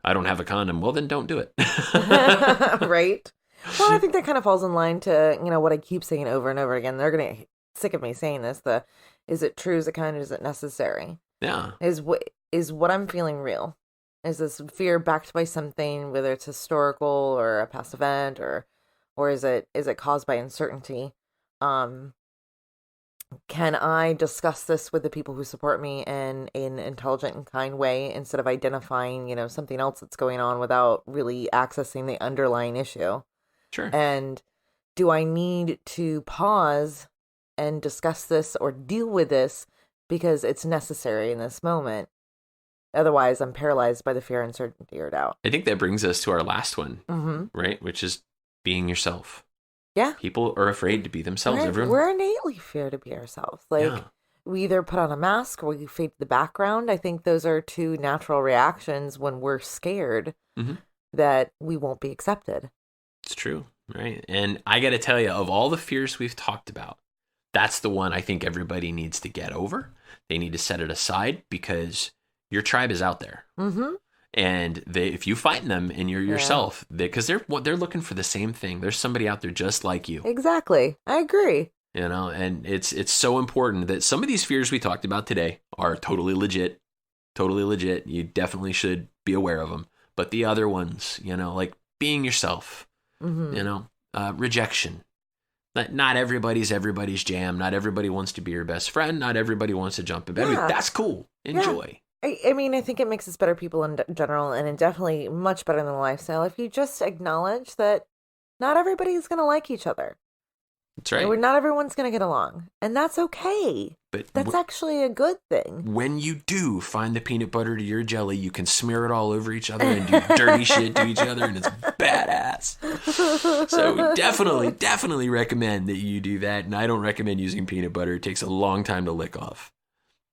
I don't have a condom. Well, then don't do it. Right. Well, I think that kind of falls in line to, what I keep saying over and over again. They're going to get sick of me saying this. Is it true? Is it kind? Is it necessary? Yeah. Is what I'm feeling real? Is this fear backed by something, whether it's historical or a past event, or is it caused by uncertainty? Can I discuss this with the people who support me in an intelligent and kind way instead of identifying, something else that's going on without really accessing the underlying issue? Sure. And do I need to pause and discuss this or deal with this because it's necessary in this moment. Otherwise, I'm paralyzed by the fear, uncertainty, or doubt. I think that brings us to our last one, right? Which is being yourself. Yeah. People are afraid to be themselves. We're innately fear to be ourselves. Like, we either put on a mask or we fade to the background. I think those are two natural reactions when we're scared that we won't be accepted. It's true, right? And I got to tell you, of all the fears we've talked about, that's the one I think everybody needs to get over. They need to set it aside because your tribe is out there. And if you find them and you're yourself, because they're looking for the same thing. There's somebody out there just like you. Exactly. I agree. You know, and it's so important that some of these fears we talked about today are totally legit. You definitely should be aware of them. But the other ones, you know, like being yourself, you know, rejection. Not everybody's jam. Not everybody wants to be your best friend. Not everybody wants to jump in bed with you. That's cool. Enjoy. I mean, I think it makes us better people in general, and definitely much better than the lifestyle if you just acknowledge that not everybody's going to like each other. That's right. Not everyone's going to get along, and that's okay. But that's actually a good thing. When you do find the peanut butter to your jelly, you can smear it all over each other and do dirty shit to each other, and it's badass. So definitely recommend that you do that, and I don't recommend using peanut butter. It takes a long time to lick off,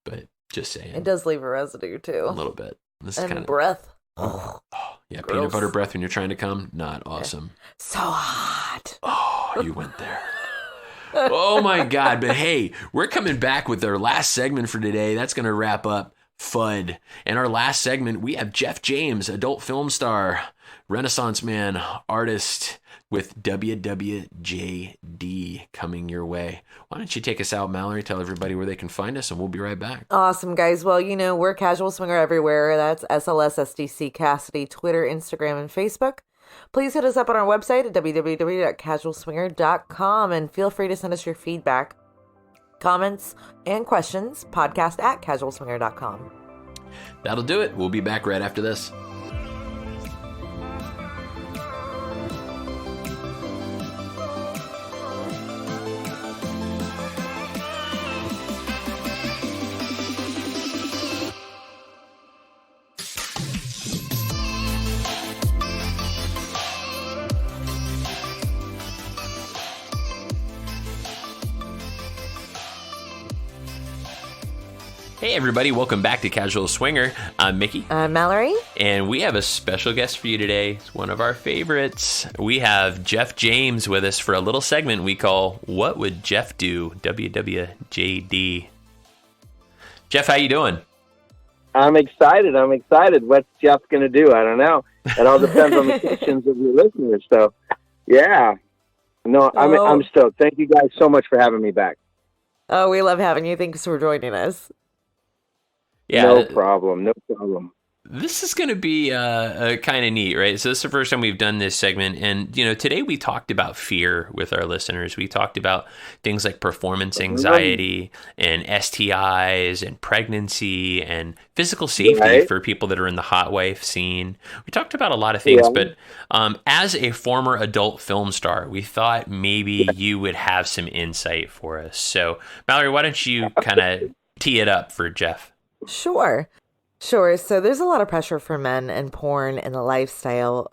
but just saying. It does leave a residue, too. A little bit. This and is kind of breath. Yeah, gross. Peanut butter breath when you're trying to come, not awesome. So hot. Oh, you went there. Oh my God. But hey, we're coming back with our last segment for today. That's going to wrap up FUD. And our last segment, we have Jeff James, adult film star, Renaissance man, artist with WWJD coming your way. Why don't you take us out, Mallory? Tell everybody where they can find us, and we'll be right back. Awesome, guys. Well, you know, we're Casual Swinger everywhere. That's SLS, SDC, Cassidy, Twitter, Instagram, and Facebook. Please hit us up on our website at www.casualswinger.com and feel free to send us your feedback, comments, and questions, podcast@casualswinger.com. That'll do it. We'll be back right after this. Hey everybody, welcome back to Casual Swinger. I'm Mickey. I'm Mallory. And we have a special guest for you today. It's one of our favorites. We have Jeff James with us for a little segment we call What Would Jeff Do? WWJD. Jeff, how you doing? I'm excited. What's Jeff going to do? I don't know. It all depends on the questions of your listeners. So, yeah. No, I'm stoked. Thank you guys so much for having me back. Oh, we love having you. Thanks for joining us. Yeah, no problem. This is going to be kind of neat, right? So this is the first time we've done this segment. And, you know, today we talked about fear with our listeners. We talked about things like performance anxiety and STIs and pregnancy and physical safety for people that are in the hot wife scene. We talked about a lot of things, but as a former adult film star, we thought maybe you would have some insight for us. So, Mallory, why don't you kind of tee it up for Jeff? Sure. So there's a lot of pressure for men and porn and the lifestyle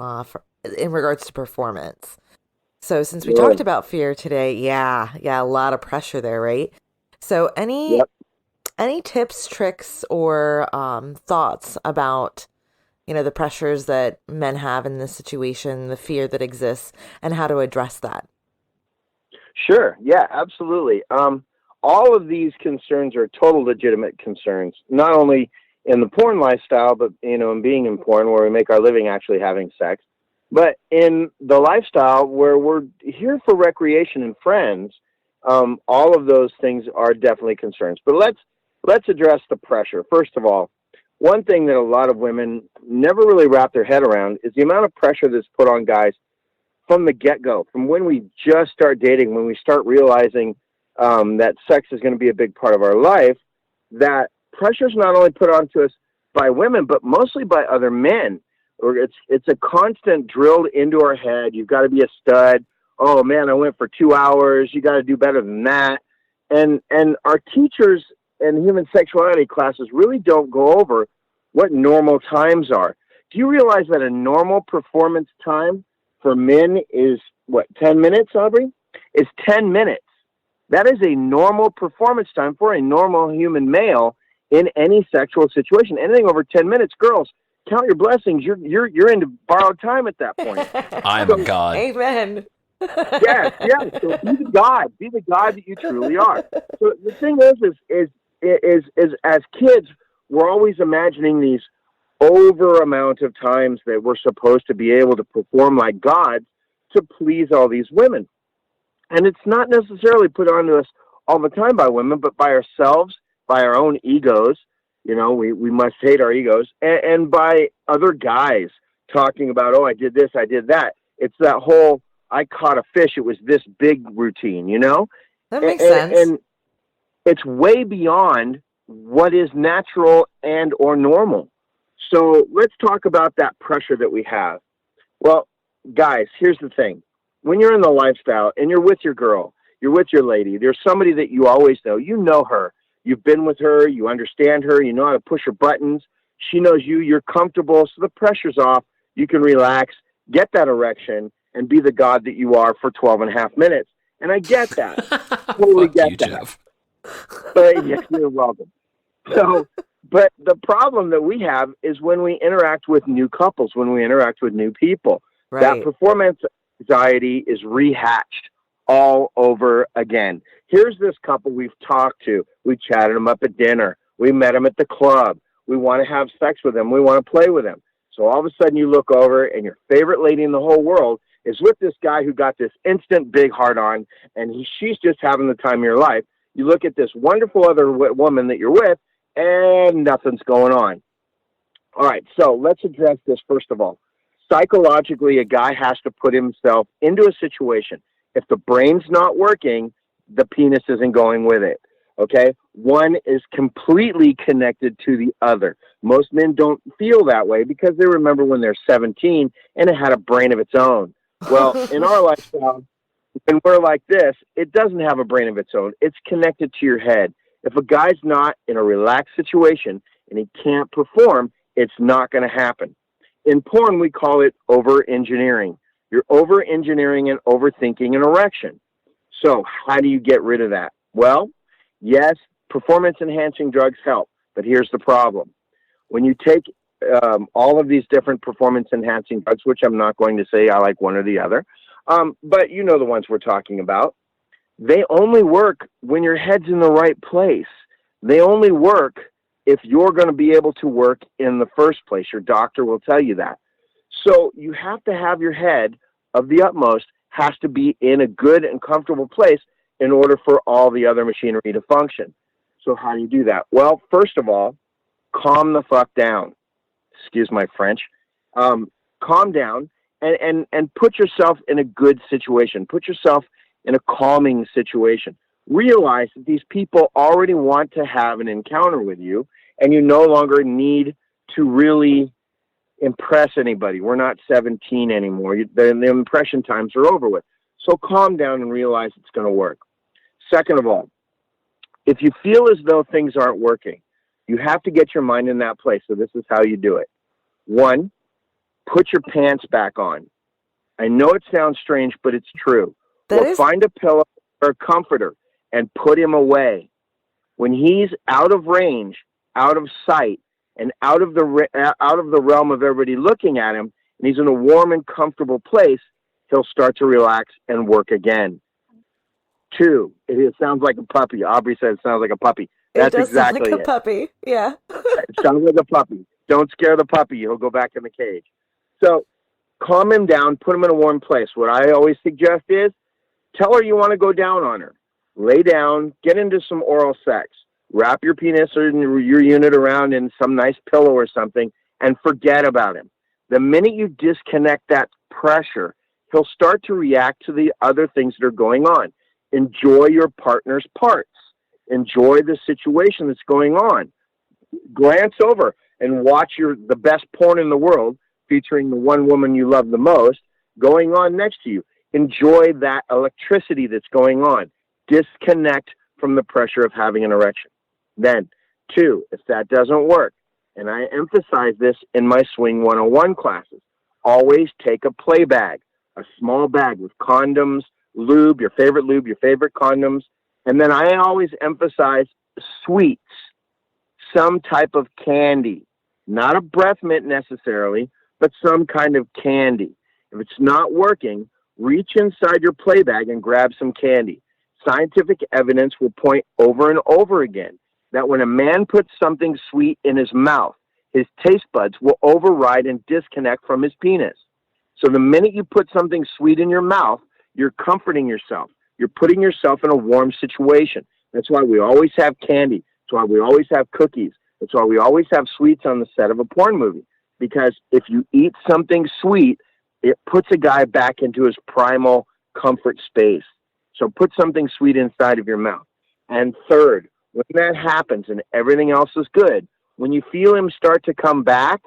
in regards to performance. So since we talked about fear today, a lot of pressure there, right? So any tips, tricks, or thoughts about, you know, the pressures that men have in this situation, the fear that exists, and how to address that? Sure. Yeah, absolutely. All of these concerns are total legitimate concerns, not only in the porn lifestyle, but, you know, in being in porn where we make our living actually having sex, but in the lifestyle where we're here for recreation and friends. All of those things are definitely concerns, but let's address the pressure. First of all, one thing that a lot of women never really wrap their head around is the amount of pressure that's put on guys from the get-go, from when we just start dating, when we start realizing that sex is going to be a big part of our life, that pressure is not only put onto us by women, but mostly by other men. Or it's a constant drilled into our head. You've got to be a stud. Oh man, I went for 2 hours. You got to do better than that. And our teachers and human sexuality classes really don't go over what normal times are. Do you realize that a normal performance time for men is, 10 minutes, Aubrey? It's 10 minutes. That is a normal performance time for a normal human male in any sexual situation. Anything over 10 minutes, girls, count your blessings. You're into borrowed time at that point. I am a god. Amen. Yes. So be the God. Be the God that you truly are. So the thing is as kids, we're always imagining these over amount of times that we're supposed to be able to perform like gods to please all these women. And it's not necessarily put onto us all the time by women, but by ourselves, by our own egos. You know, we must hate our egos, and by other guys talking about, oh, I did this, I did that. It's that whole, I caught a fish, it was this big routine, you know? That makes sense. And it's way beyond what is natural and or normal. So let's talk about that pressure that we have. Well, guys, here's the thing. When you're in the lifestyle and you're with your girl, you're with your lady, there's somebody that you always know. You know her. You've been with her. You understand her. You know how to push her buttons. She knows you. You're comfortable. So the pressure's off. You can relax, get that erection, and be the god that you are for 12 and a half minutes. And I get that. Totally get you, that. Jeff. But yes, you're welcome. So, but the problem that we have is when we interact with new couples, when we interact with new people, Right. that performance anxiety is rehatched all over again. Here's this couple we've talked to. We chatted them up at dinner. We met them at the club. We want to have sex with them. We want to play with them. So all of a sudden you look over and your favorite lady in the whole world is with this guy who got this instant big heart on, and she's just having the time of your life. You look at this wonderful other woman that you're with, and nothing's going on. All right, so let's address this first of all. Psychologically, a guy has to put himself into a situation. If the brain's not working, the penis isn't going with it, okay? One is completely connected to the other. Most men don't feel that way because they remember when they're 17 and it had a brain of its own. Well, in our lifestyle, when we're like this, it doesn't have a brain of its own. It's connected to your head. If a guy's not in a relaxed situation and he can't perform, it's not going to happen. In porn, we call it over-engineering. You're over-engineering and overthinking an erection. So how do you get rid of that? Well, yes, performance-enhancing drugs help, but here's the problem. When you take all of these different performance-enhancing drugs, which I'm not going to say I like one or the other, but you know the ones we're talking about, they only work when your head's in the right place. They only work if you're going to be able to work in the first place. Your doctor will tell you that. So you have to have your head of the utmost has to be in a good and comfortable place in order for all the other machinery to function. So how do you do that? Well, first of all, calm the fuck down. Excuse my French. Calm down and put yourself in a good situation. Put yourself in a calming situation. Realize that these people already want to have an encounter with you, and you no longer need to really impress anybody. We're not 17 anymore. The impression times are over with. So calm down and realize it's going to work. Second of all, if you feel as though things aren't working, you have to get your mind in that place. So this is how you do it. One, put your pants back on. I know it sounds strange, but it's true. Find a pillow or a comforter and put him away. When he's out of range, out of sight, and out of the realm of everybody looking at him, and he's in a warm and comfortable place, he'll start to relax and work again. Two, it sounds like a puppy. Aubrey said it sounds like a puppy. That's it does exactly sound like it. a puppy. Yeah. It sounds like a puppy. Don't scare the puppy. He'll go back in the cage. So calm him down. Put him in a warm place. What I always suggest is tell her you want to go down on her. Lay down. Get into some oral sex. Wrap your penis or your unit around in some nice pillow or something and forget about him. The minute you disconnect that pressure, he'll start to react to the other things that are going on. Enjoy your partner's parts. Enjoy the situation that's going on. Glance over and watch the best porn in the world featuring the one woman you love the most going on next to you. Enjoy that electricity that's going on. Disconnect from the pressure of having an erection. Then, 2, if that doesn't work, and I emphasize this in my Swing 101 classes, always take a play bag, a small bag with condoms, lube, your favorite condoms. And then I always emphasize sweets, some type of candy, not a breath mint necessarily, but some kind of candy. If it's not working, reach inside your play bag and grab some candy. Scientific evidence will point over and over again that when a man puts something sweet in his mouth, his taste buds will override and disconnect from his penis. So the minute you put something sweet in your mouth, you're comforting yourself. You're putting yourself in a warm situation. That's why we always have candy. That's why we always have cookies. That's why we always have sweets on the set of a porn movie. Because if you eat something sweet, it puts a guy back into his primal comfort space. So put something sweet inside of your mouth. And third, when that happens and everything else is good, when you feel him start to come back,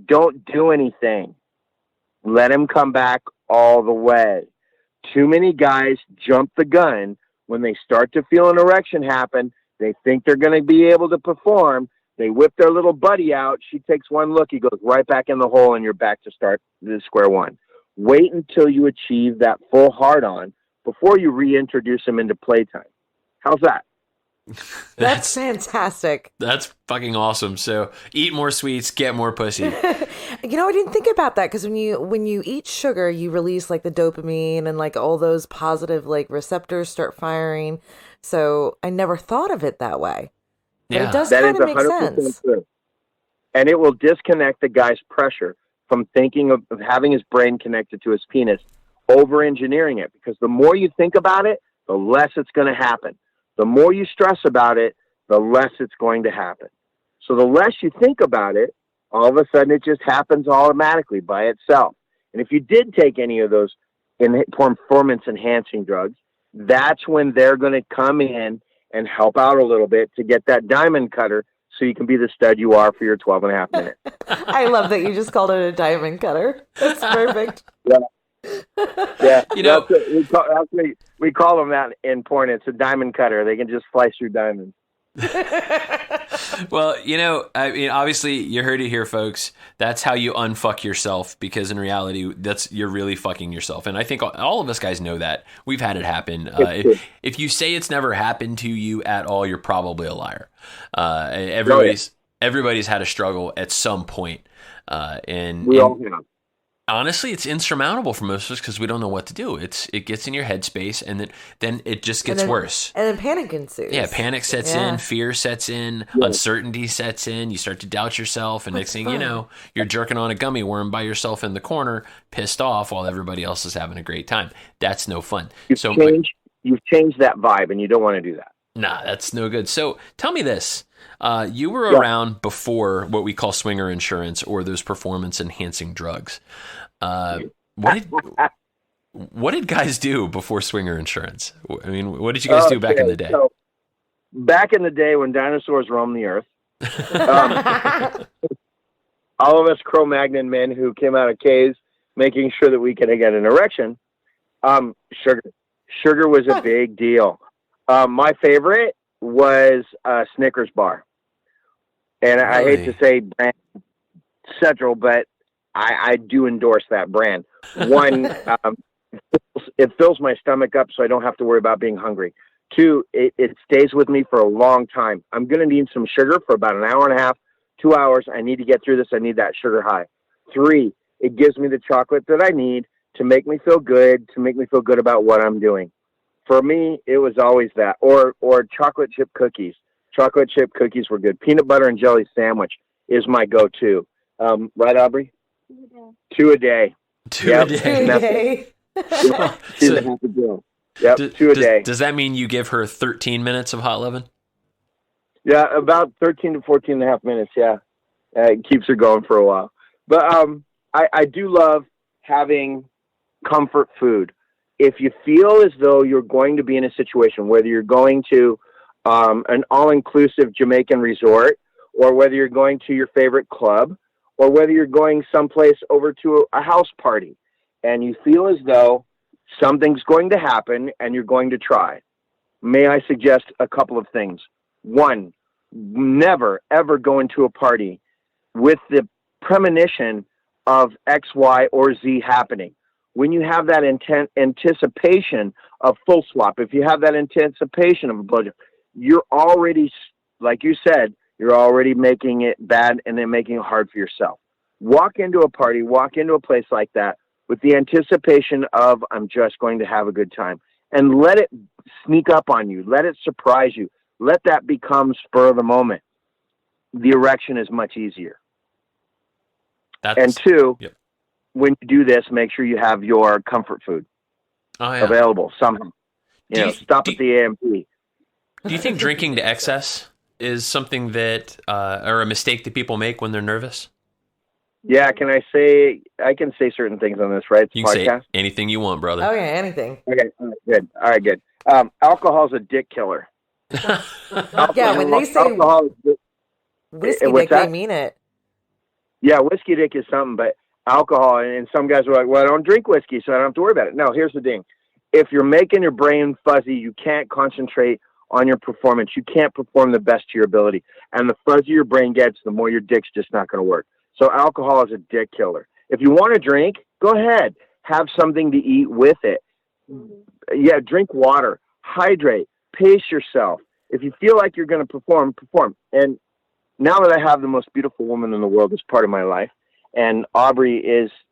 don't do anything. Let him come back all the way. Too many guys jump the gun when they start to feel an erection happen. They think they're going to be able to perform. They whip their little buddy out. She takes one look. He goes right back in the hole, and you're back to start the square one. Wait until you achieve that full hard-on before you reintroduce him into playtime. How's that? That's fantastic. That's fucking awesome. So eat more sweets, get more pussy. I didn't think about that because when you eat sugar, you release like the dopamine and like all those positive like receptors start firing. So I never thought of it that way. But it does kind of make sense. True. And it will disconnect the guy's pressure from thinking of having his brain connected to his penis, over-engineering it. Because the more you think about it, the less it's going to happen. The more you stress about it, the less it's going to happen. So the less you think about it, all of a sudden it just happens automatically by itself. And if you did take any of those performance-enhancing drugs, that's when they're going to come in and help out a little bit to get that diamond cutter so you can be the stud you are for your 12 and a half minutes. I love that you just called it a diamond cutter. That's perfect. Yeah. Yeah, we call them that in porn. It's a diamond cutter. They can just slice through diamonds. Well, I mean, obviously you heard it here, folks. That's how you unfuck yourself, because in reality, you're really fucking yourself. And I think all of us guys know that. We've had it happen. If you say it's never happened to you at all, you're probably a liar. Everybody's had a struggle at some point. And we all have. Honestly, it's insurmountable for most of us because we don't know what to do. It gets in your headspace, and then it just gets worse. And then panic ensues. Yeah, panic sets in, fear sets in, uncertainty sets in. You start to doubt yourself, and next thing you know, you're jerking on a gummy worm by yourself in the corner, pissed off while everybody else is having a great time. That's no fun. You've changed that vibe, and you don't want to do that. Nah, that's no good. So tell me this. You were around before what we call swinger insurance or those performance-enhancing drugs. What did guys do before swinger insurance? I mean, what did you guys do back in the day? So, back in the day when dinosaurs roamed the earth, all of us Cro-Magnon men who came out of caves making sure that we could get an erection, sugar was a big deal. My favorite was Snickers bar. And I hate to say brand Central, but I do endorse that brand. One, it fills my stomach up so I don't have to worry about being hungry. Two, it stays with me for a long time. I'm going to need some sugar for about an hour and a half, 2 hours. I need to get through this. I need that sugar high. Three, it gives me the chocolate that I need to make me feel good, about what I'm doing. For me, it was always that. Or chocolate chip cookies. Chocolate chip cookies were good. Peanut butter and jelly sandwich is my go-to. Right, Aubrey? 2 a day. 2 a day. She's a happy girl. Yep, 2 a day. Does that mean you give her 13 minutes of hot loving? Yeah, about 13 to 14 and a half minutes, yeah. It keeps her going for a while. But I do love having comfort food. If you feel as though you're going to be in a situation, whether you're going to an all-inclusive Jamaican resort, or whether you're going to your favorite club, or whether you're going someplace over to a house party, and you feel as though something's going to happen and you're going to try, may I suggest a couple of things? One, never, ever go into a party with the premonition of X, Y, or Z happening. When you have that anticipation of full swap, if you have that anticipation of a blowjob, you're already, like you said, you're already making it bad and then making it hard for yourself. Walk into a party, walk into a place like that with the anticipation of, I'm just going to have a good time. And let it sneak up on you. Let it surprise you. Let that become spur of the moment. The erection is much easier. And two, yep. When you do this, make sure you have your comfort food available somehow. Stop at the AMP. Do you think drinking to excess is something that, or a mistake that people make when they're nervous? Yeah, I can say certain things on this, right? You can say anything you want, brother. Okay, anything. Okay, good. All right, good. Alcohol's a dick killer. Yeah, when they say whiskey dick, they mean it. Yeah, whiskey dick is something, but alcohol, and some guys are like, well, I don't drink whiskey, so I don't have to worry about it. No, here's the thing. If you're making your brain fuzzy, you can't concentrate on your performance. You can't perform the best to your ability. And the fuzzier your brain gets, the more your dick's just not going to work. So alcohol is a dick killer. If you want to drink, go ahead. Have something to eat with it. Yeah, drink water. Hydrate. Pace yourself. If you feel like you're going to perform. And now that I have the most beautiful woman in the world as part of my life, and Aubrey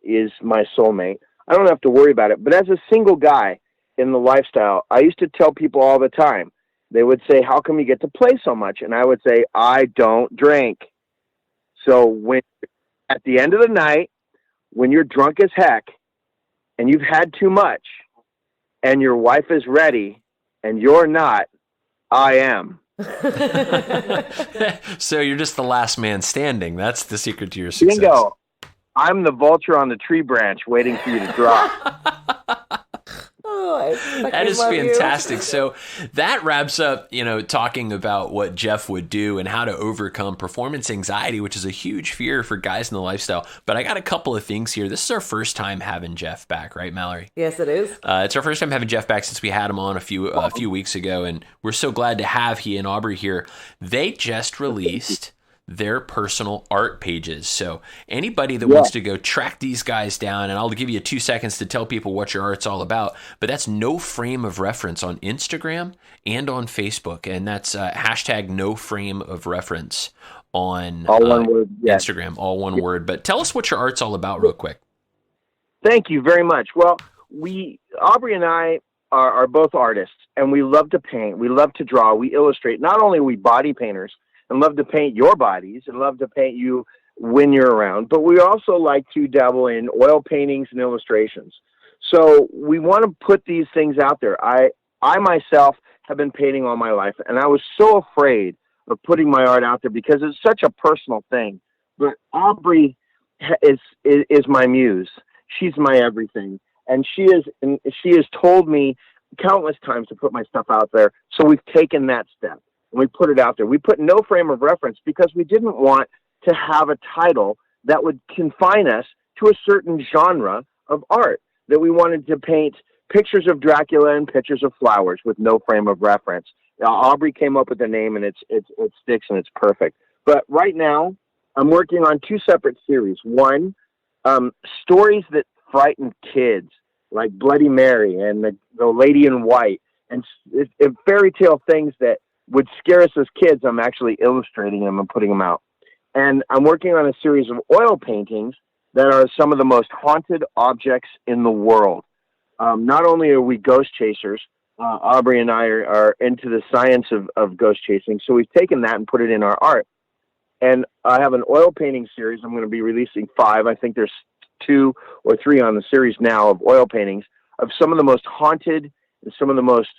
is my soulmate, I don't have to worry about it. But as a single guy in the lifestyle, I used to tell people all the time, they would say, how come you get to play so much? And I would say, I don't drink. So when at the end of the night, when you're drunk as heck and you've had too much and your wife is ready and you're not, I am. So you're just the last man standing. That's the secret to your success. Bingo. I'm the vulture on the tree branch waiting for you to drop. That is fantastic. So that wraps up, talking about what Jeff would do and how to overcome performance anxiety, which is a huge fear for guys in the lifestyle. But I got a couple of things here. This is our first time having Jeff back, right, Mallory? Yes, it is. It's our first time having Jeff back since we had him on a few weeks ago, and we're so glad to have he and Aubrey here. They just released their personal art pages. So anybody that wants to go track these guys down, and I'll give you 2 seconds to tell people what your art's all about, but that's No Frame of Reference on Instagram and on Facebook. And that's hashtag No Frame of Reference on all one word, Instagram, all one word. But tell us what your art's all about real quick. Thank you very much. Well, Aubrey and I are both artists, and we love to paint. We love to draw. We illustrate. Not only are we body painters, and love to paint your bodies and love to paint you when you're around, but we also like to dabble in oil paintings and illustrations. So we want to put these things out there. I myself have been painting all my life, and I was so afraid of putting my art out there because it's such a personal thing. But Aubrey is my muse. She's my everything. And she has told me countless times to put my stuff out there. So we've taken that step. And we put it out there. We put No Frame of Reference because we didn't want to have a title that would confine us to a certain genre of art, that we wanted to paint pictures of Dracula and pictures of flowers with no frame of reference. Aubrey came up with the name, and it sticks, and it's perfect. But right now, I'm working on 2 separate series. One, stories that frighten kids, like Bloody Mary and the Lady in White, and fairy tale things that would scare us as kids. I'm actually illustrating them and putting them out. And I'm working on a series of oil paintings that are some of the most haunted objects in the world. Not only are we ghost chasers, Aubrey and I are into the science of ghost chasing, so we've taken that and put it in our art. And I have an oil painting series. I'm going to be releasing 5. I think there's 2 or 3 on the series now of oil paintings of some of the most haunted and some of the most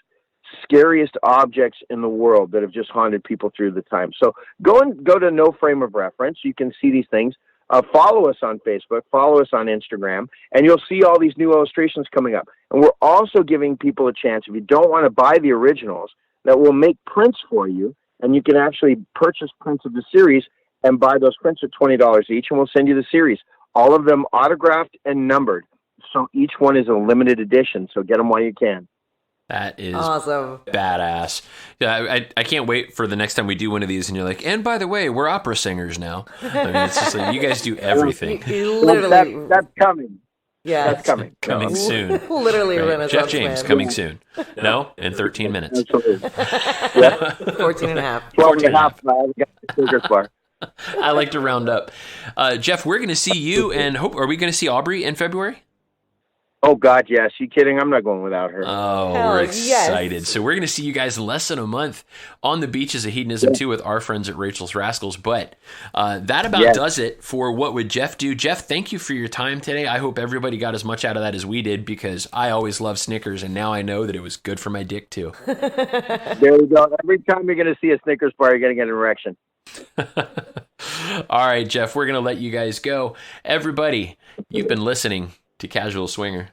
scariest objects in the world that have just haunted people through the time. So go to No Frame of Reference. You can see these things. Follow us on Facebook, follow us on Instagram, and you'll see all these new illustrations coming up. And we're also giving people a chance, if you don't want to buy the originals, that we'll make prints for you, and you can actually purchase prints of the series and buy those prints at $20 each, and we'll send you the series. All of them autographed and numbered. So each one is a limited edition, so get them while you can. That is awesome. Badass. Yeah, I can't wait for the next time we do one of these and you're like, and by the way, we're opera singers now. I mean, it's just like, you guys do everything. You literally, that's coming. Yeah. That's coming. Coming soon. Literally Right. Renaissance Jeff James man. coming soon. No? In 13 minutes. Absolutely. 14 and a half. 12 and a half. I've got the sugar bar. I like to round up. Jeff, we're going to see you and are we going to see Aubrey in February? Oh, God, yes. You kidding? I'm not going without her. Oh, Hell we're excited. yes. So we're going to see you guys in less than a month on the beaches of Hedonism too with our friends at Rachals Rascals. But that about does it for What Would Jeff Do? Jeff, thank you for your time today. I hope everybody got as much out of that as we did because I always love Snickers, and now I know that it was good for my dick too. There we go. Every time you're going to see a Snickers bar, you're going to get an erection. All right, Jeff, we're going to let you guys go. Everybody, you've been listening to Casual Swinger.